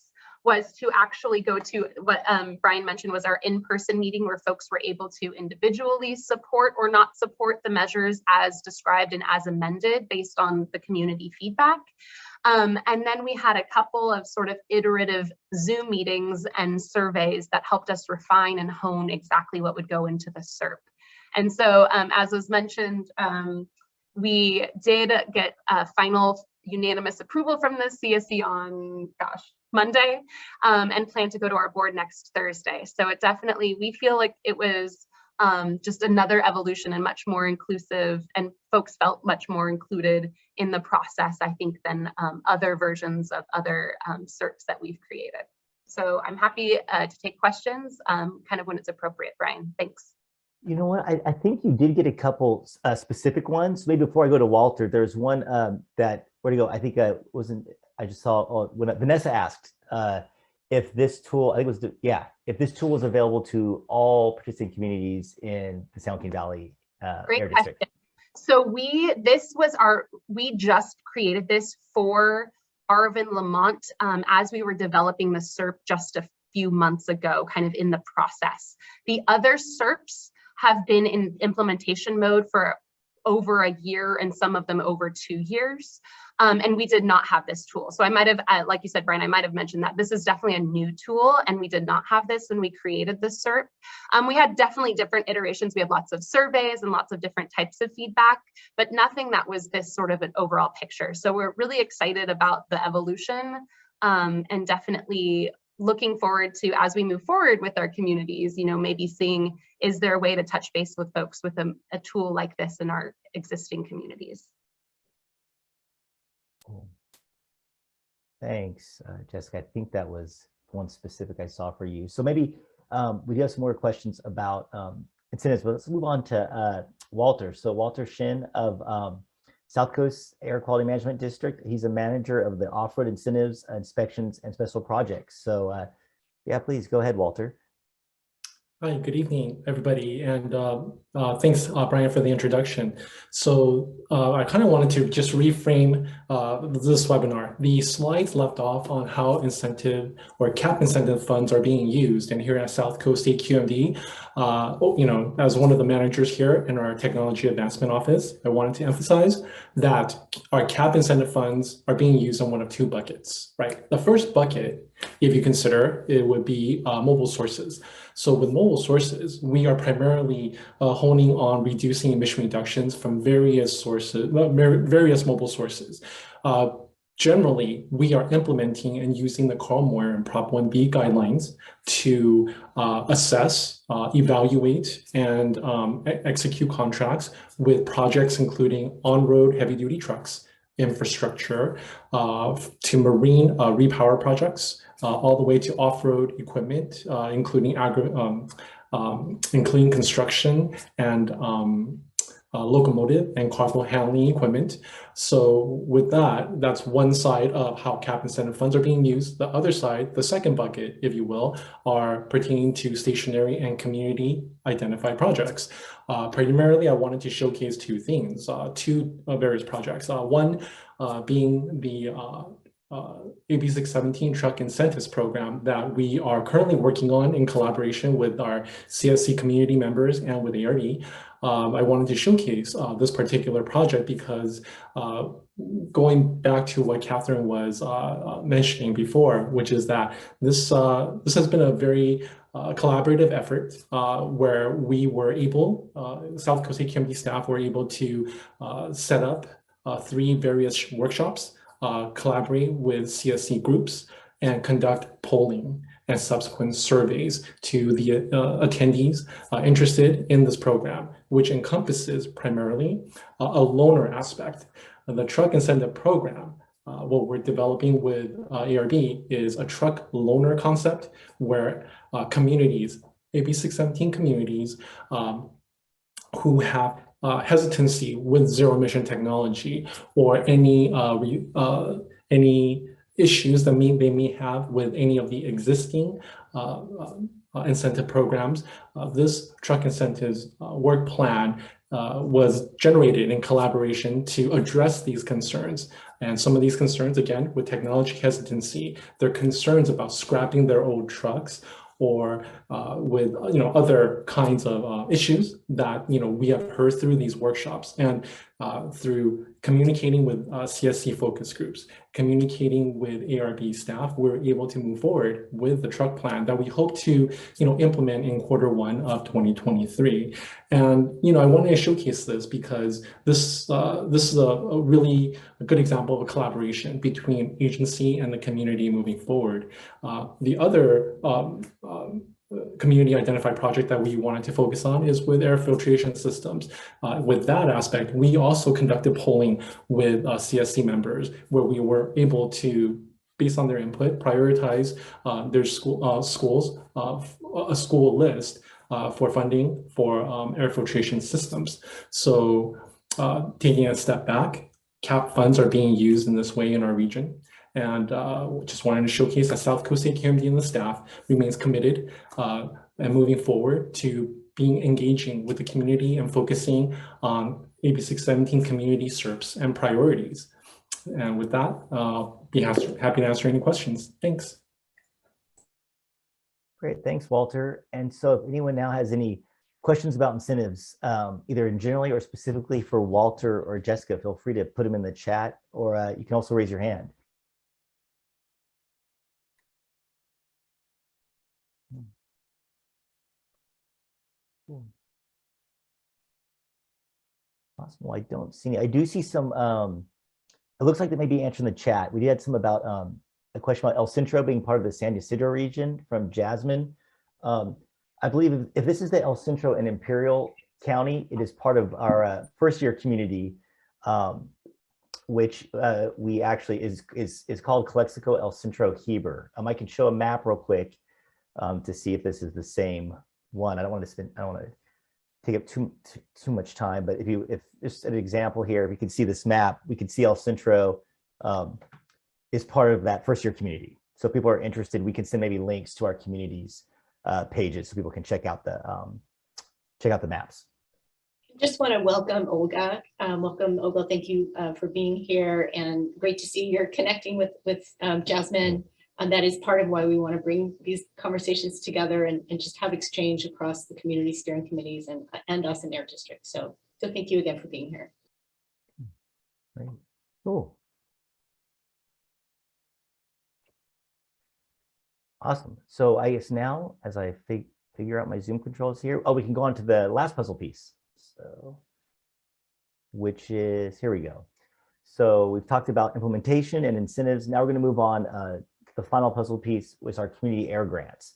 was to actually go to what Brian mentioned was our in-person meeting where folks were able to individually support or not support the measures as described and as amended based on the community feedback. And then we had a couple of sort of iterative Zoom meetings and surveys that helped us refine and hone exactly what would go into the SERP. And so as was mentioned, We did get a final unanimous approval from the CSC on, Monday, and plan to go to our board next Thursday. So it definitely, we feel like it was just another evolution and much more inclusive, and folks felt much more included in the process, I think, than other versions of other Serps that we've created. So I'm happy to take questions kind of when it's appropriate, Brian. Thanks. You know what? I think you did get a couple specific ones. Maybe before I go to Walter, there's one that, where to go? I think I just saw when Vanessa asked if this tool, I think it was, if this tool was available to all participating communities in the San Joaquin Valley Air District. So we just created this for Arvin Lamont as we were developing the SERP just a few months ago, kind of in the process. The other SERPs have been in implementation mode for over a year and some of them over 2 years. And we did not have this tool. So I might have, like you said, Brian, I might have mentioned that this is definitely a new tool and we did not have this when we created the SERP. We had definitely different iterations. We had lots of surveys and lots of different types of feedback, but nothing that was this sort of an overall picture. So we're really excited about the evolution and definitely looking forward to, as we move forward with our communities, maybe seeing, is there a way to touch base with folks with a tool like this in our existing communities? Cool. Thanks, Jessica. I think that was one specific I saw for you. So maybe we do have some more questions about incentives, but let's move on to Walter. So Walter Shin of South Coast Air Quality Management District. He's a manager of the off-road incentives, inspections, and special projects. So yeah, please go ahead, Walter. Hi, good evening, everybody. And thanks, Brian, for the introduction. So I kind of wanted to just reframe this webinar. The slides left off on how incentive or CAP incentive funds are being used. And here at South Coast AQMD, as one of the managers here in our Technology Advancement Office, I wanted to emphasize that our CAP incentive funds are being used in one of two buckets, right? The first bucket, if you consider, it would be mobile sources. So with mobile sources, we are primarily honing on reducing emission reductions from various sources, various mobile sources. Generally, we are implementing and using the Carl Moyer and Prop 1B guidelines to assess, evaluate, and execute contracts with projects including on-road heavy-duty trucks, infrastructure, to marine repower projects, all the way to off-road equipment, including construction and locomotive and cargo handling equipment. So with that, that's one side of how CAP incentive funds are being used. The other side, the second bucket, if you will, are pertaining to stationary and community identified projects. Primarily, I wanted to showcase two things, two various projects. One being the AB617 truck incentives program that we are currently working on in collaboration with our CSC community members and with ARD. I wanted to showcase this particular project because going back to what Catherine was mentioning before, which is that this has been a very collaborative effort where we were able, South Coast AQMD staff were able to set up 3 various workshops, collaborate with CSC groups, and conduct polling and subsequent surveys to the attendees interested in this program, which encompasses primarily a loaner aspect. The truck incentive program, what we're developing with ARB is a truck loaner concept where communities, AB617 communities who have hesitancy with zero emission technology or any issues that they may have with any of the existing incentive programs. This truck incentives work plan was generated in collaboration to address these concerns. And some of these concerns, again, with technology hesitancy, they're concerns about scrapping their old trucks or with other kinds of issues that we have heard through these workshops, and through communicating with CSC focus groups, communicating with ARB staff, we're able to move forward with the truck plan that we hope to implement in Q1 of 2023. And I want to showcase this because this is a really good example of a collaboration between agency and the community moving forward. The other community identified project that we wanted to focus on is with air filtration systems. With that aspect, we also conducted polling with CSC members where we were able to, based on their input, prioritize their schools, a school list for funding for air filtration systems. So taking a step back, CAP funds are being used in this way in our region. And just wanted to showcase that South Coast AQMD and the staff remains committed and moving forward to being engaging with the community and focusing on AB617 community Serps and priorities. And with that, be happy to answer any questions. Thanks. Great, thanks, Walter. And so if anyone now has any questions about incentives, either generally or specifically for Walter or Jessica, feel free to put them in the chat, or you can also raise your hand. Awesome. Well, I don't see any. I do see some, it looks like they may be answering the chat. We did have some about a question about El Centro being part of the San Ysidro region from Jasmine. I believe if this is the El Centro in Imperial County, it is part of our first year community, which we actually is called Calexico El Centro Heber. I can show a map real quick to see if this is the same one. I don't want to take up too much time, but if just an example here, if you can see this map, we can see El Centro is part of that first year community. So if people are interested, we can send maybe links to our communities pages so people can check out the maps. Just want to welcome Olga. Welcome, Olga. Thank you for being here, and great to see you're connecting with Jasmine. And that is part of why we want to bring these conversations together and just have exchange across the community steering committees and us in Air District. So thank you again for being here. Great. Cool. Awesome. So I guess now, as I figure out my Zoom controls here, we can go on to the last puzzle piece. So, which is, here we go. So we've talked about implementation and incentives. Now we're going to move on. The final puzzle piece was our community air grants.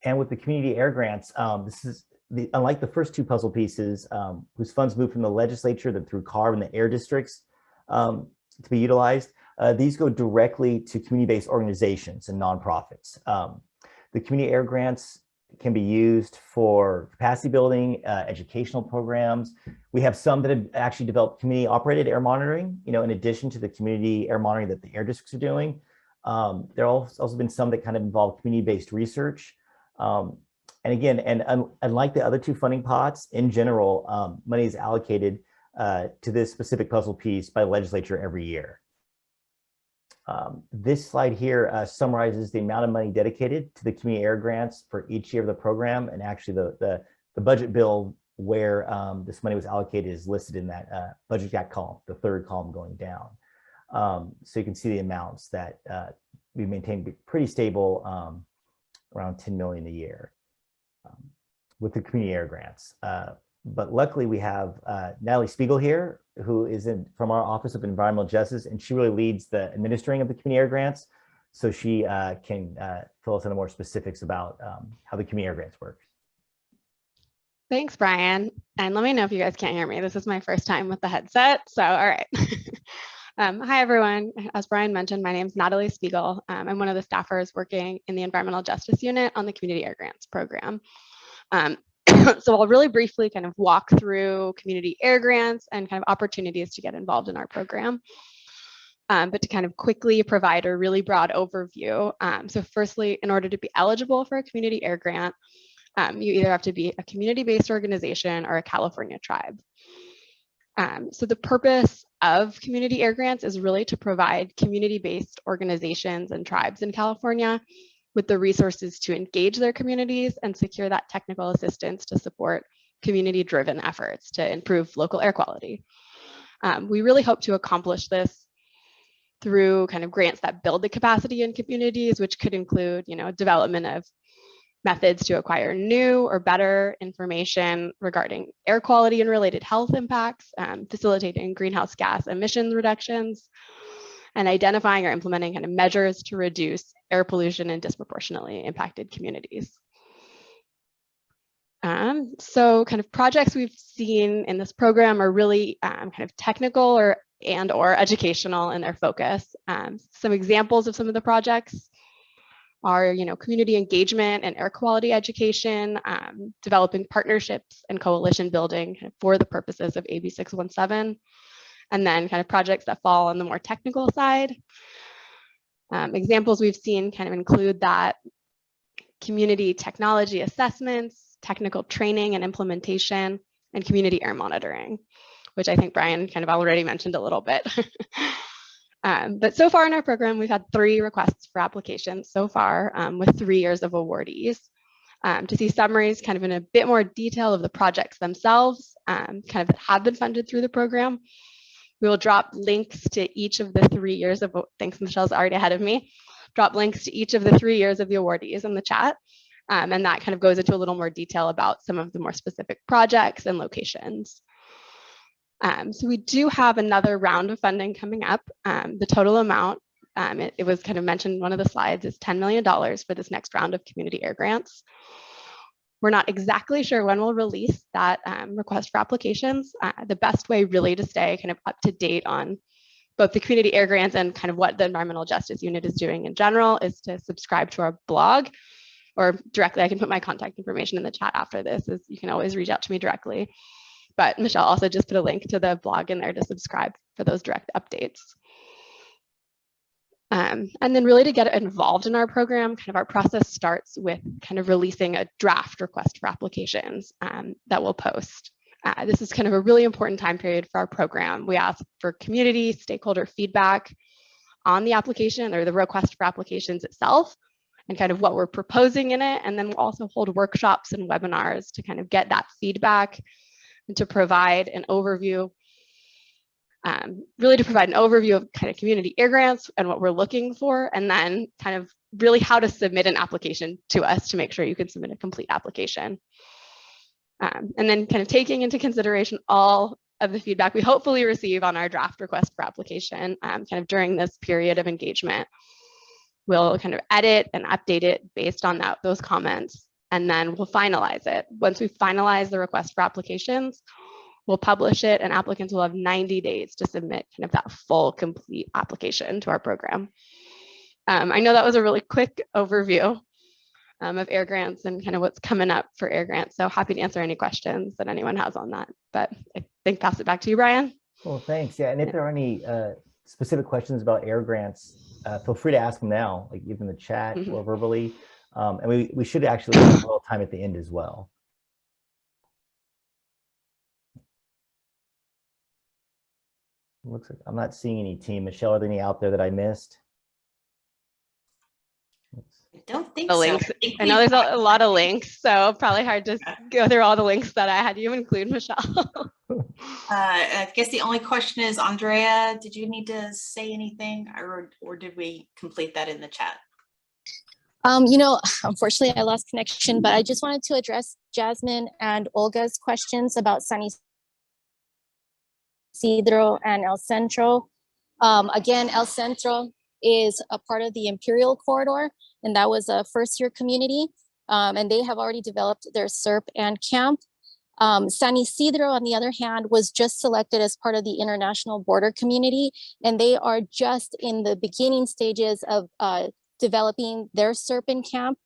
And with the community air grants, this is unlike the first two puzzle pieces, whose funds move from the legislature then through CARB and the air districts to be utilized. These go directly to community-based organizations and nonprofits. The community air grants can be used for capacity building, educational programs. We have some that have actually developed community operated air monitoring, in addition to the community air monitoring that the air districts are doing. There have also been some that kind of involve community-based research. And again, unlike the other two funding pots, in general, money is allocated to this specific puzzle piece by the legislature every year. This slide here summarizes the amount of money dedicated to the community air grants for each year of the program, and actually the budget bill where this money was allocated is listed in that budget gap column, the third column going down. So you can see the amounts that we maintained pretty stable, around 10 million a year with the community air grants. But luckily we have Natalie Spiegel here, who is from our Office of Environmental Justice, and she really leads the administering of the community air grants. So she can fill us in more specifics about how the community air grants work. Thanks, Brian. And let me know if you guys can't hear me. This is my first time with the headset. So, all right. Hi, everyone. As Brian mentioned, my name is Natalie Spiegel. I'm one of the staffers working in the Environmental Justice Unit on the Community Air Grants program. So I'll really briefly kind of walk through community air grants and kind of opportunities to get involved in our program. But to kind of quickly provide a really broad overview. So firstly, in order to be eligible for a community air grant, you either have to be a community-based organization or a California tribe. So the purpose of community air grants is really to provide community-based organizations and tribes in California with the resources to engage their communities and secure that technical assistance to support community-driven efforts to improve local air quality. We really hope to accomplish this through kind of grants that build the capacity in communities, which could include, development of methods to acquire new or better information regarding air quality and related health impacts, facilitating greenhouse gas emissions reductions, and identifying or implementing kind of measures to reduce air pollution in disproportionately impacted communities. So kind of projects we've seen in this program are really kind of technical or educational in their focus. Some examples of some of the projects are, community engagement and air quality education, developing partnerships and coalition building for the purposes of AB617, and then kind of projects that fall on the more technical side. Examples we've seen kind of include that community technology assessments, technical training and implementation, and community air monitoring, which I think Brian kind of already mentioned a little bit. But so far in our program, we've had 3 requests for applications so far with 3 years of awardees. To see summaries kind of in a bit more detail of the projects themselves, kind of that have been funded through the program, we will drop links to each of the 3 years of, thanks, Michelle's already ahead of me, drop links to each of the 3 years of the awardees in the chat. And that kind of goes into a little more detail about some of the more specific projects and locations. So we do have another round of funding coming up. The total amount, it was kind of mentioned in one of the slides, is $10 million for this next round of community air grants. We're not exactly sure when we'll release that request for applications. The best way really to stay kind of up to date on both the community air grants and kind of what the Environmental Justice Unit is doing in general is to subscribe to our blog, or directly, I can put my contact information in the chat after this, as you can always reach out to me directly. But Michelle also just put a link to the blog in there to subscribe for those direct updates. And then really to get involved in our program, kind of our process starts with kind of releasing a draft request for applications that we'll post. This is kind of a really important time period for our program. We ask for community stakeholder feedback on the application or the request for applications itself, and kind of what we're proposing in it. And then we'll also hold workshops and webinars to kind of get that feedback and to provide an overview, really to provide an overview of kind of community air grants and what we're looking for, and then kind of really how to submit an application to us to make sure you can submit a complete application. And then kind of taking into consideration all of the feedback we hopefully receive on our draft request for application kind of during this period of engagement. We'll kind of edit and update it based on those comments, and then we'll finalize it. Once we finalize the request for applications, we'll publish it, and applicants will have 90 days to submit kind of that full, complete application to our program. I know that was a really quick overview of air grants and kind of what's coming up for air grants. So happy to answer any questions that anyone has on that. But I think pass it back to you, Brian. Well, thanks. Yeah, and if there are any specific questions about air grants, feel free to ask them now, like even in the chat or verbally. And we should actually have a little time at the end as well. Looks like I'm not seeing any team. Michelle, are there any out there that I missed? I don't think the so. Links. I know there's a lot of links, so probably hard to go through all the links that I had you include, Michelle. I guess the only question is, Andrea, did you need to say anything, or did we complete that in the chat? Unfortunately, I lost connection, but I just wanted to address Jasmine and Olga's questions about San Isidro and El Centro. Again, El Centro is a part of the Imperial Corridor, and that was a first-year community, and they have already developed their Serp and camp. San Isidro, on the other hand, was just selected as part of the International Border Community, and they are just in the beginning stages of developing their Serp and camp.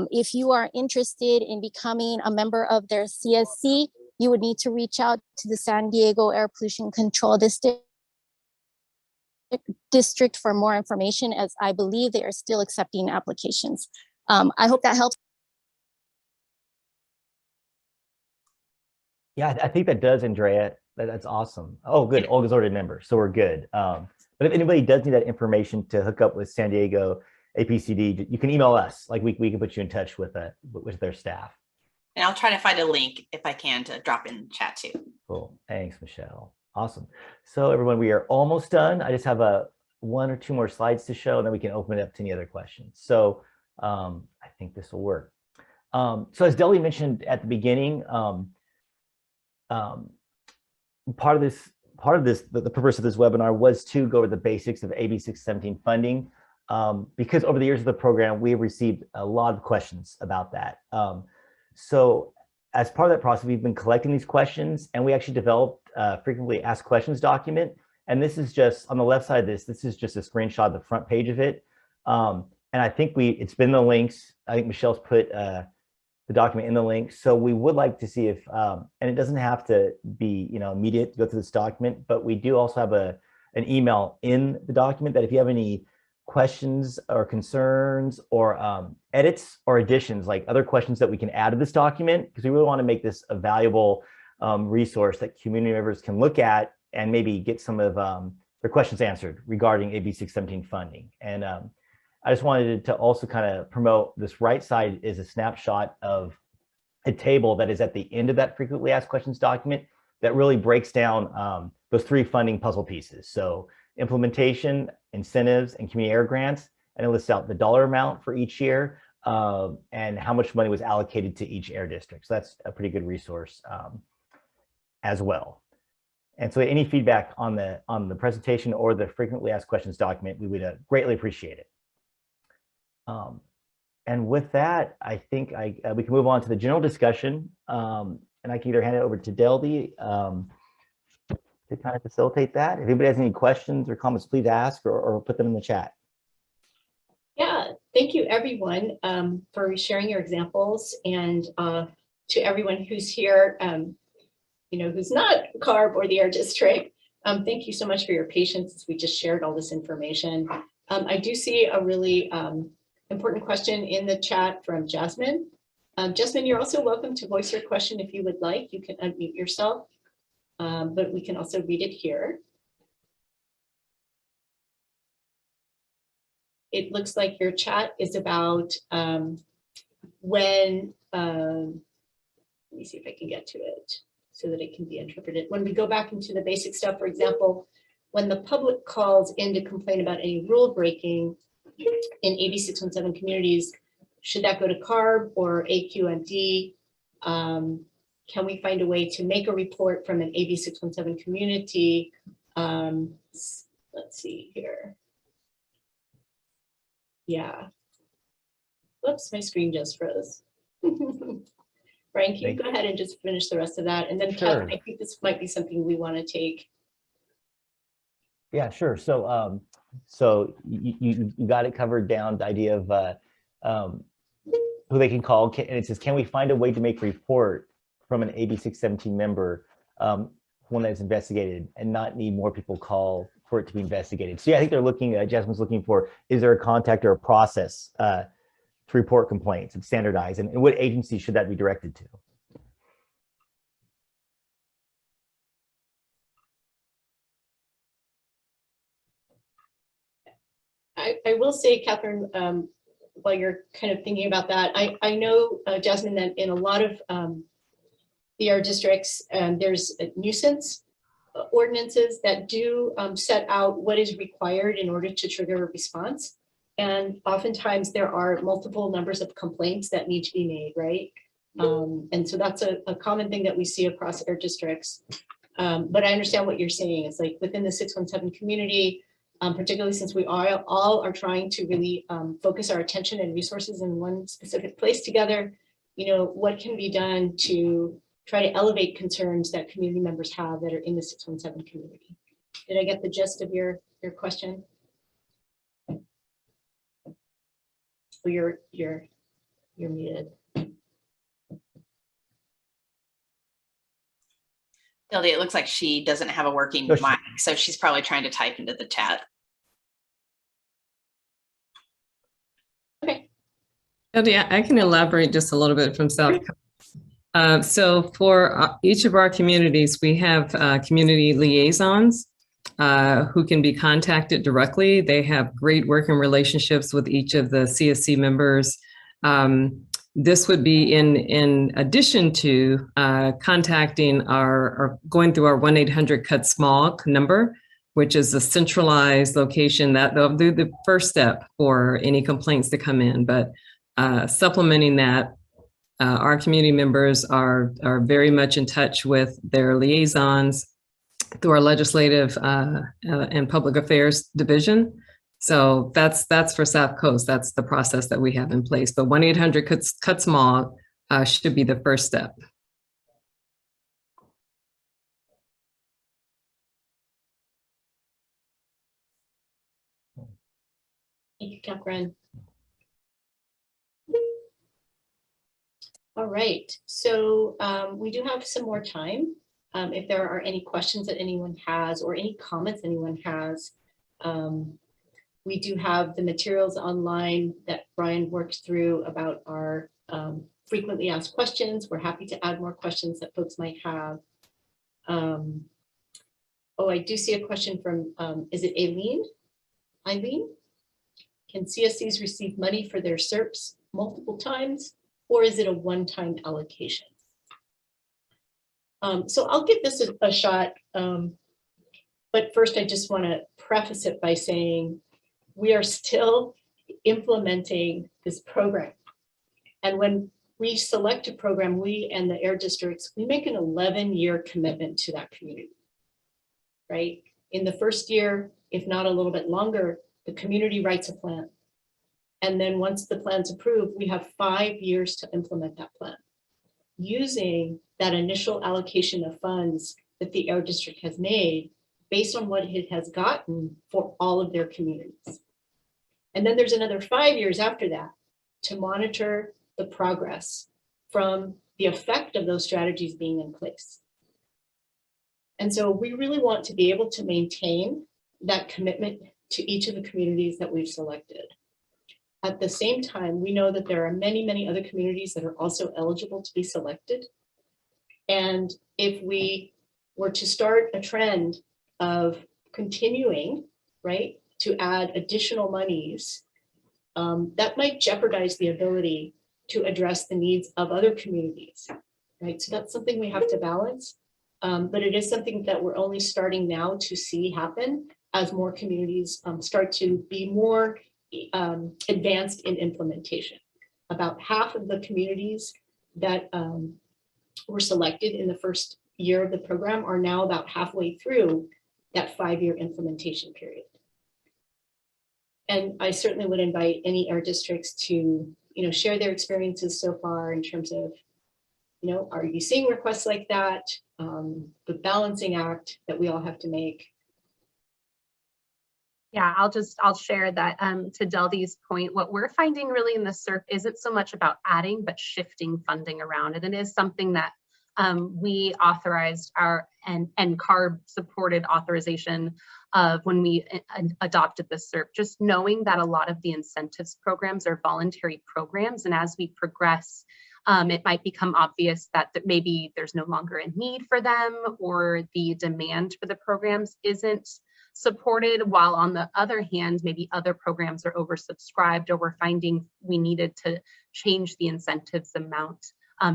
If you are interested in becoming a member of their CSC, you would need to reach out to the San Diego Air Pollution Control District for more information, as I believe they are still accepting applications. I hope that helps. Yeah, I think that does, Andrea. That's awesome. Oh, good. Olga's already a member, so we're good. But if anybody does need that information to hook up with San Diego, APCD, you can email us. Like we can put you in touch with their staff. And I'll try to find a link if I can to drop in the chat too. Cool. Thanks, Michelle. Awesome. So everyone, we are almost done. I just have one or two more slides to show, and then we can open it up to any other questions. So I think this will work. So as Deli mentioned at the beginning, part of this, the purpose of this webinar was to go over the basics of AB617 funding, because over the years of the program, we have received a lot of questions about that. So as part of that process, we've been collecting these questions, and we actually developed a frequently asked questions document. And this is just on the left side of this is just a screenshot of the front page of it. And I think it's been the links. I think Michelle's put the document in the link. So we would like to see if, and it doesn't have to be, immediate to go through this document, but we do also have an email in the document that if you have any questions or concerns or edits or additions, like other questions that we can add to this document, because we really want to make this a valuable resource that community members can look at and maybe get some of their questions answered regarding AB617 funding. And I just wanted to also kind of promote this right side is a snapshot of a table that is at the end of that frequently asked questions document that really breaks down those three funding puzzle pieces. So implementation, incentives, and community air grants, and it lists out the dollar amount for each year and how much money was allocated to each air district. So that's a pretty good resource as well. And so any feedback on the presentation or the frequently asked questions document, we would greatly appreciate it. And with that, I think we can move on to the general discussion, and I can either hand it over to Delby to kind of facilitate that. If anybody has any questions or comments, please ask or put them in the chat. Yeah, thank you everyone for sharing your examples, and to everyone who's here, who's not CARB or the Air District. Thank you so much for your patience as we just shared all this information. I do see a really important question in the chat from Jasmine. Jasmine, you're also welcome to voice your question if you would like. You can unmute yourself, but we can also read it here. It looks like your chat is about when, let me see if I can get to it so that it can be interpreted. When we go back into the basic stuff, for example, when the public calls in to complain about any rule breaking in AB617 communities, should that go to CARB or AQMD? Can we find a way to make a report from an AB617 community? Let's see here. Yeah. Whoops, my screen just froze. Brian, can you go ahead and just finish the rest of that? And then Sure. Catherine, I think this might be something we want to take. Yeah, sure. So so you got it covered down, the idea of who they can call, and it says, can we find a way to make a report from an AB617 member, one that's investigated, and not need more people call for it to be investigated? So yeah, I think they're looking, Jasmine's looking for, is there a contact or a process to report complaints and standardize, and what agency should that be directed to? I will say, Catherine, while you're kind of thinking about that, I know, Jasmine, that in a lot of the air districts, there's nuisance ordinances that do set out what is required in order to trigger a response. And oftentimes there are multiple numbers of complaints that need to be made, right? And so that's a common thing that we see across air districts. But I understand what you're saying. It's like within the 617 community, particularly since we all are trying to really focus our attention and resources in one specific place together, what can be done to try to elevate concerns that community members have that are in the 617 community? Did I get the gist of your question? Oh, you're muted. Hildy, it looks like she doesn't have a working mic, so she's probably trying to type into the chat. Okay. Hildy, I can elaborate just a little bit from South. So for each of our communities, we have community liaisons. who can be contacted directly. They have great working relationships with each of the CSC members. This would be in addition to contacting or going through our 1-800-CUT-SMALL number, which is a centralized location that they'll do the first step for any complaints that come in. But supplementing that, our community members are very much in touch with their liaisons through our legislative and public affairs division. So that's for South Coast. That's the process that we have in place. The 1-800-CUT-SMALL should be the first step. Thank you, Catherine. All right, so we do have some more time. If there are any questions that anyone has or any comments anyone has, we do have the materials online that Brian worked through about our frequently asked questions. We're happy to add more questions that folks might have. Oh, I do see a question from, is it Aileen? Eileen? Can CSCs receive money for their Serps multiple times, or is it a one-time allocation? So I'll give this a shot, but first I just want to preface it by saying we are still implementing this program. And when we select a program, we and the air districts, we make an 11-year commitment to that community, right? In the first year, if not a little bit longer, the community writes a plan. And then once the plan's approved, we have 5 years to implement that plan using that initial allocation of funds that the air district has made based on what it has gotten for all of their communities. And then there's another 5 years after that to monitor the progress from the effect of those strategies being in place. And so we really want to be able to maintain that commitment to each of the communities that we've selected. At the same time, we know that there are many, many other communities that are also eligible to be selected. And if we were to start a trend of continuing, right, to add additional monies, that might jeopardize the ability to address the needs of other communities, right? So that's something we have to balance, but it is something that we're only starting now to see happen as more communities start to be more advanced in implementation. About half of the communities that were selected in the first year of the program are now about halfway through that 5-year implementation period. And I certainly would invite any air districts to, share their experiences so far in terms of, are you seeing requests like that? The balancing act that we all have to make. Yeah, I'll share that to Deldy's point, what we're finding really in the SERP isn't so much about adding, but shifting funding around. And it is something that we authorized and CARB supported authorization of when we adopted the SERP, just knowing that a lot of the incentives programs are voluntary programs. And as we progress, it might become obvious that maybe there's no longer a need for them or the demand for the programs isn't supported, while on the other hand, maybe other programs are oversubscribed, or we're finding we needed to change the incentives amount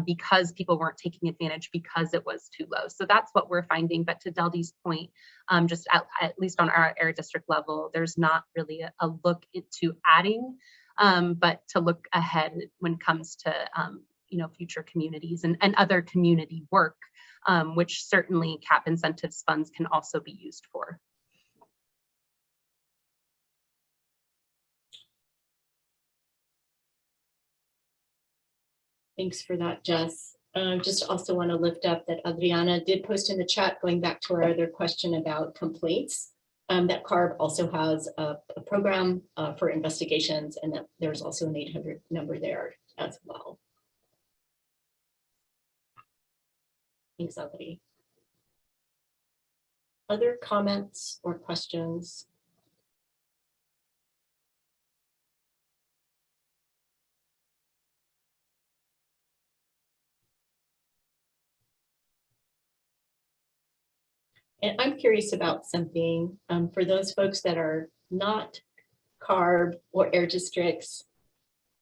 because people weren't taking advantage because it was too low. So that's what we're finding. But to Deldy's point, just at least on our air district level, there's not really a look into adding, but to look ahead when it comes to future communities and other community work, which certainly CAP incentives funds can also be used for. Thanks for that, Jess. Just also want to lift up that Adriana did post in the chat, going back to our other question about complaints, that CARB also has a program for investigations, and that there's also an 800 number there as well. Thanks, Adri. Other comments or questions? And I'm curious about something for those folks that are not CARB or air districts.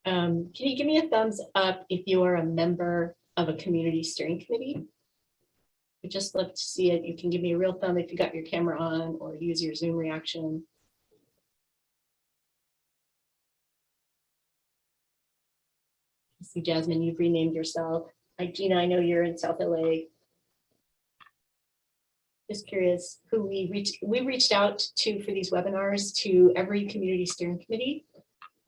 Can you give me a thumbs up if you are a member of a community steering committee? We'd just love to see it. You can give me a real thumb if you got your camera on or use your Zoom reaction. I see, Jasmine, you've renamed yourself. Gina, I know you're in South LA. Just curious who we reached out to for these webinars to every community steering committee.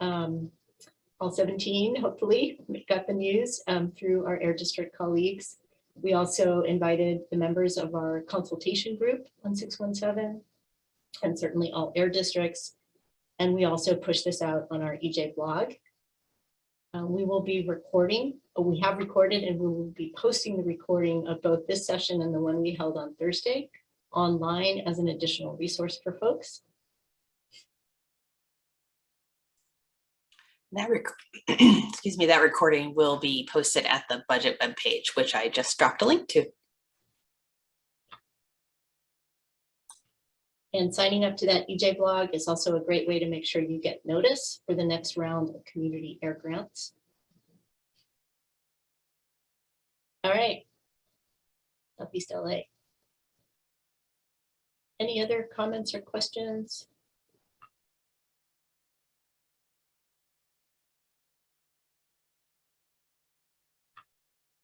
All 17, hopefully, got the news through our air district colleagues. We also invited the members of our consultation group on 617 and certainly all air districts. And we also pushed this out on our EJ blog. We will be recording, we have recorded, and we will be posting the recording of both this session and the one we held on Thursday online as an additional resource for folks. That excuse me, that recording will be posted at the budget webpage, which I just dropped a link to. And signing up to that EJ blog is also a great way to make sure you get notice for the next round of community air grants. All right, Southeast LA. Any other comments or questions?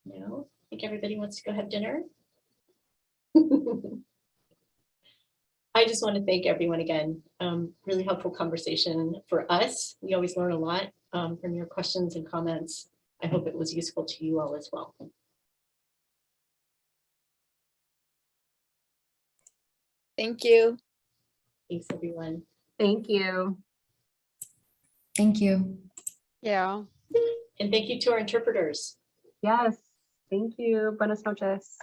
No, I think everybody wants to go have dinner. I just want to thank everyone again. Really helpful conversation for us. We always learn a lot from your questions and comments. I hope it was useful to you all as well. Thank you. Thanks, everyone. Thank you. Thank you. Yeah. And thank you to our interpreters. Yes. Thank you. Buenas noches.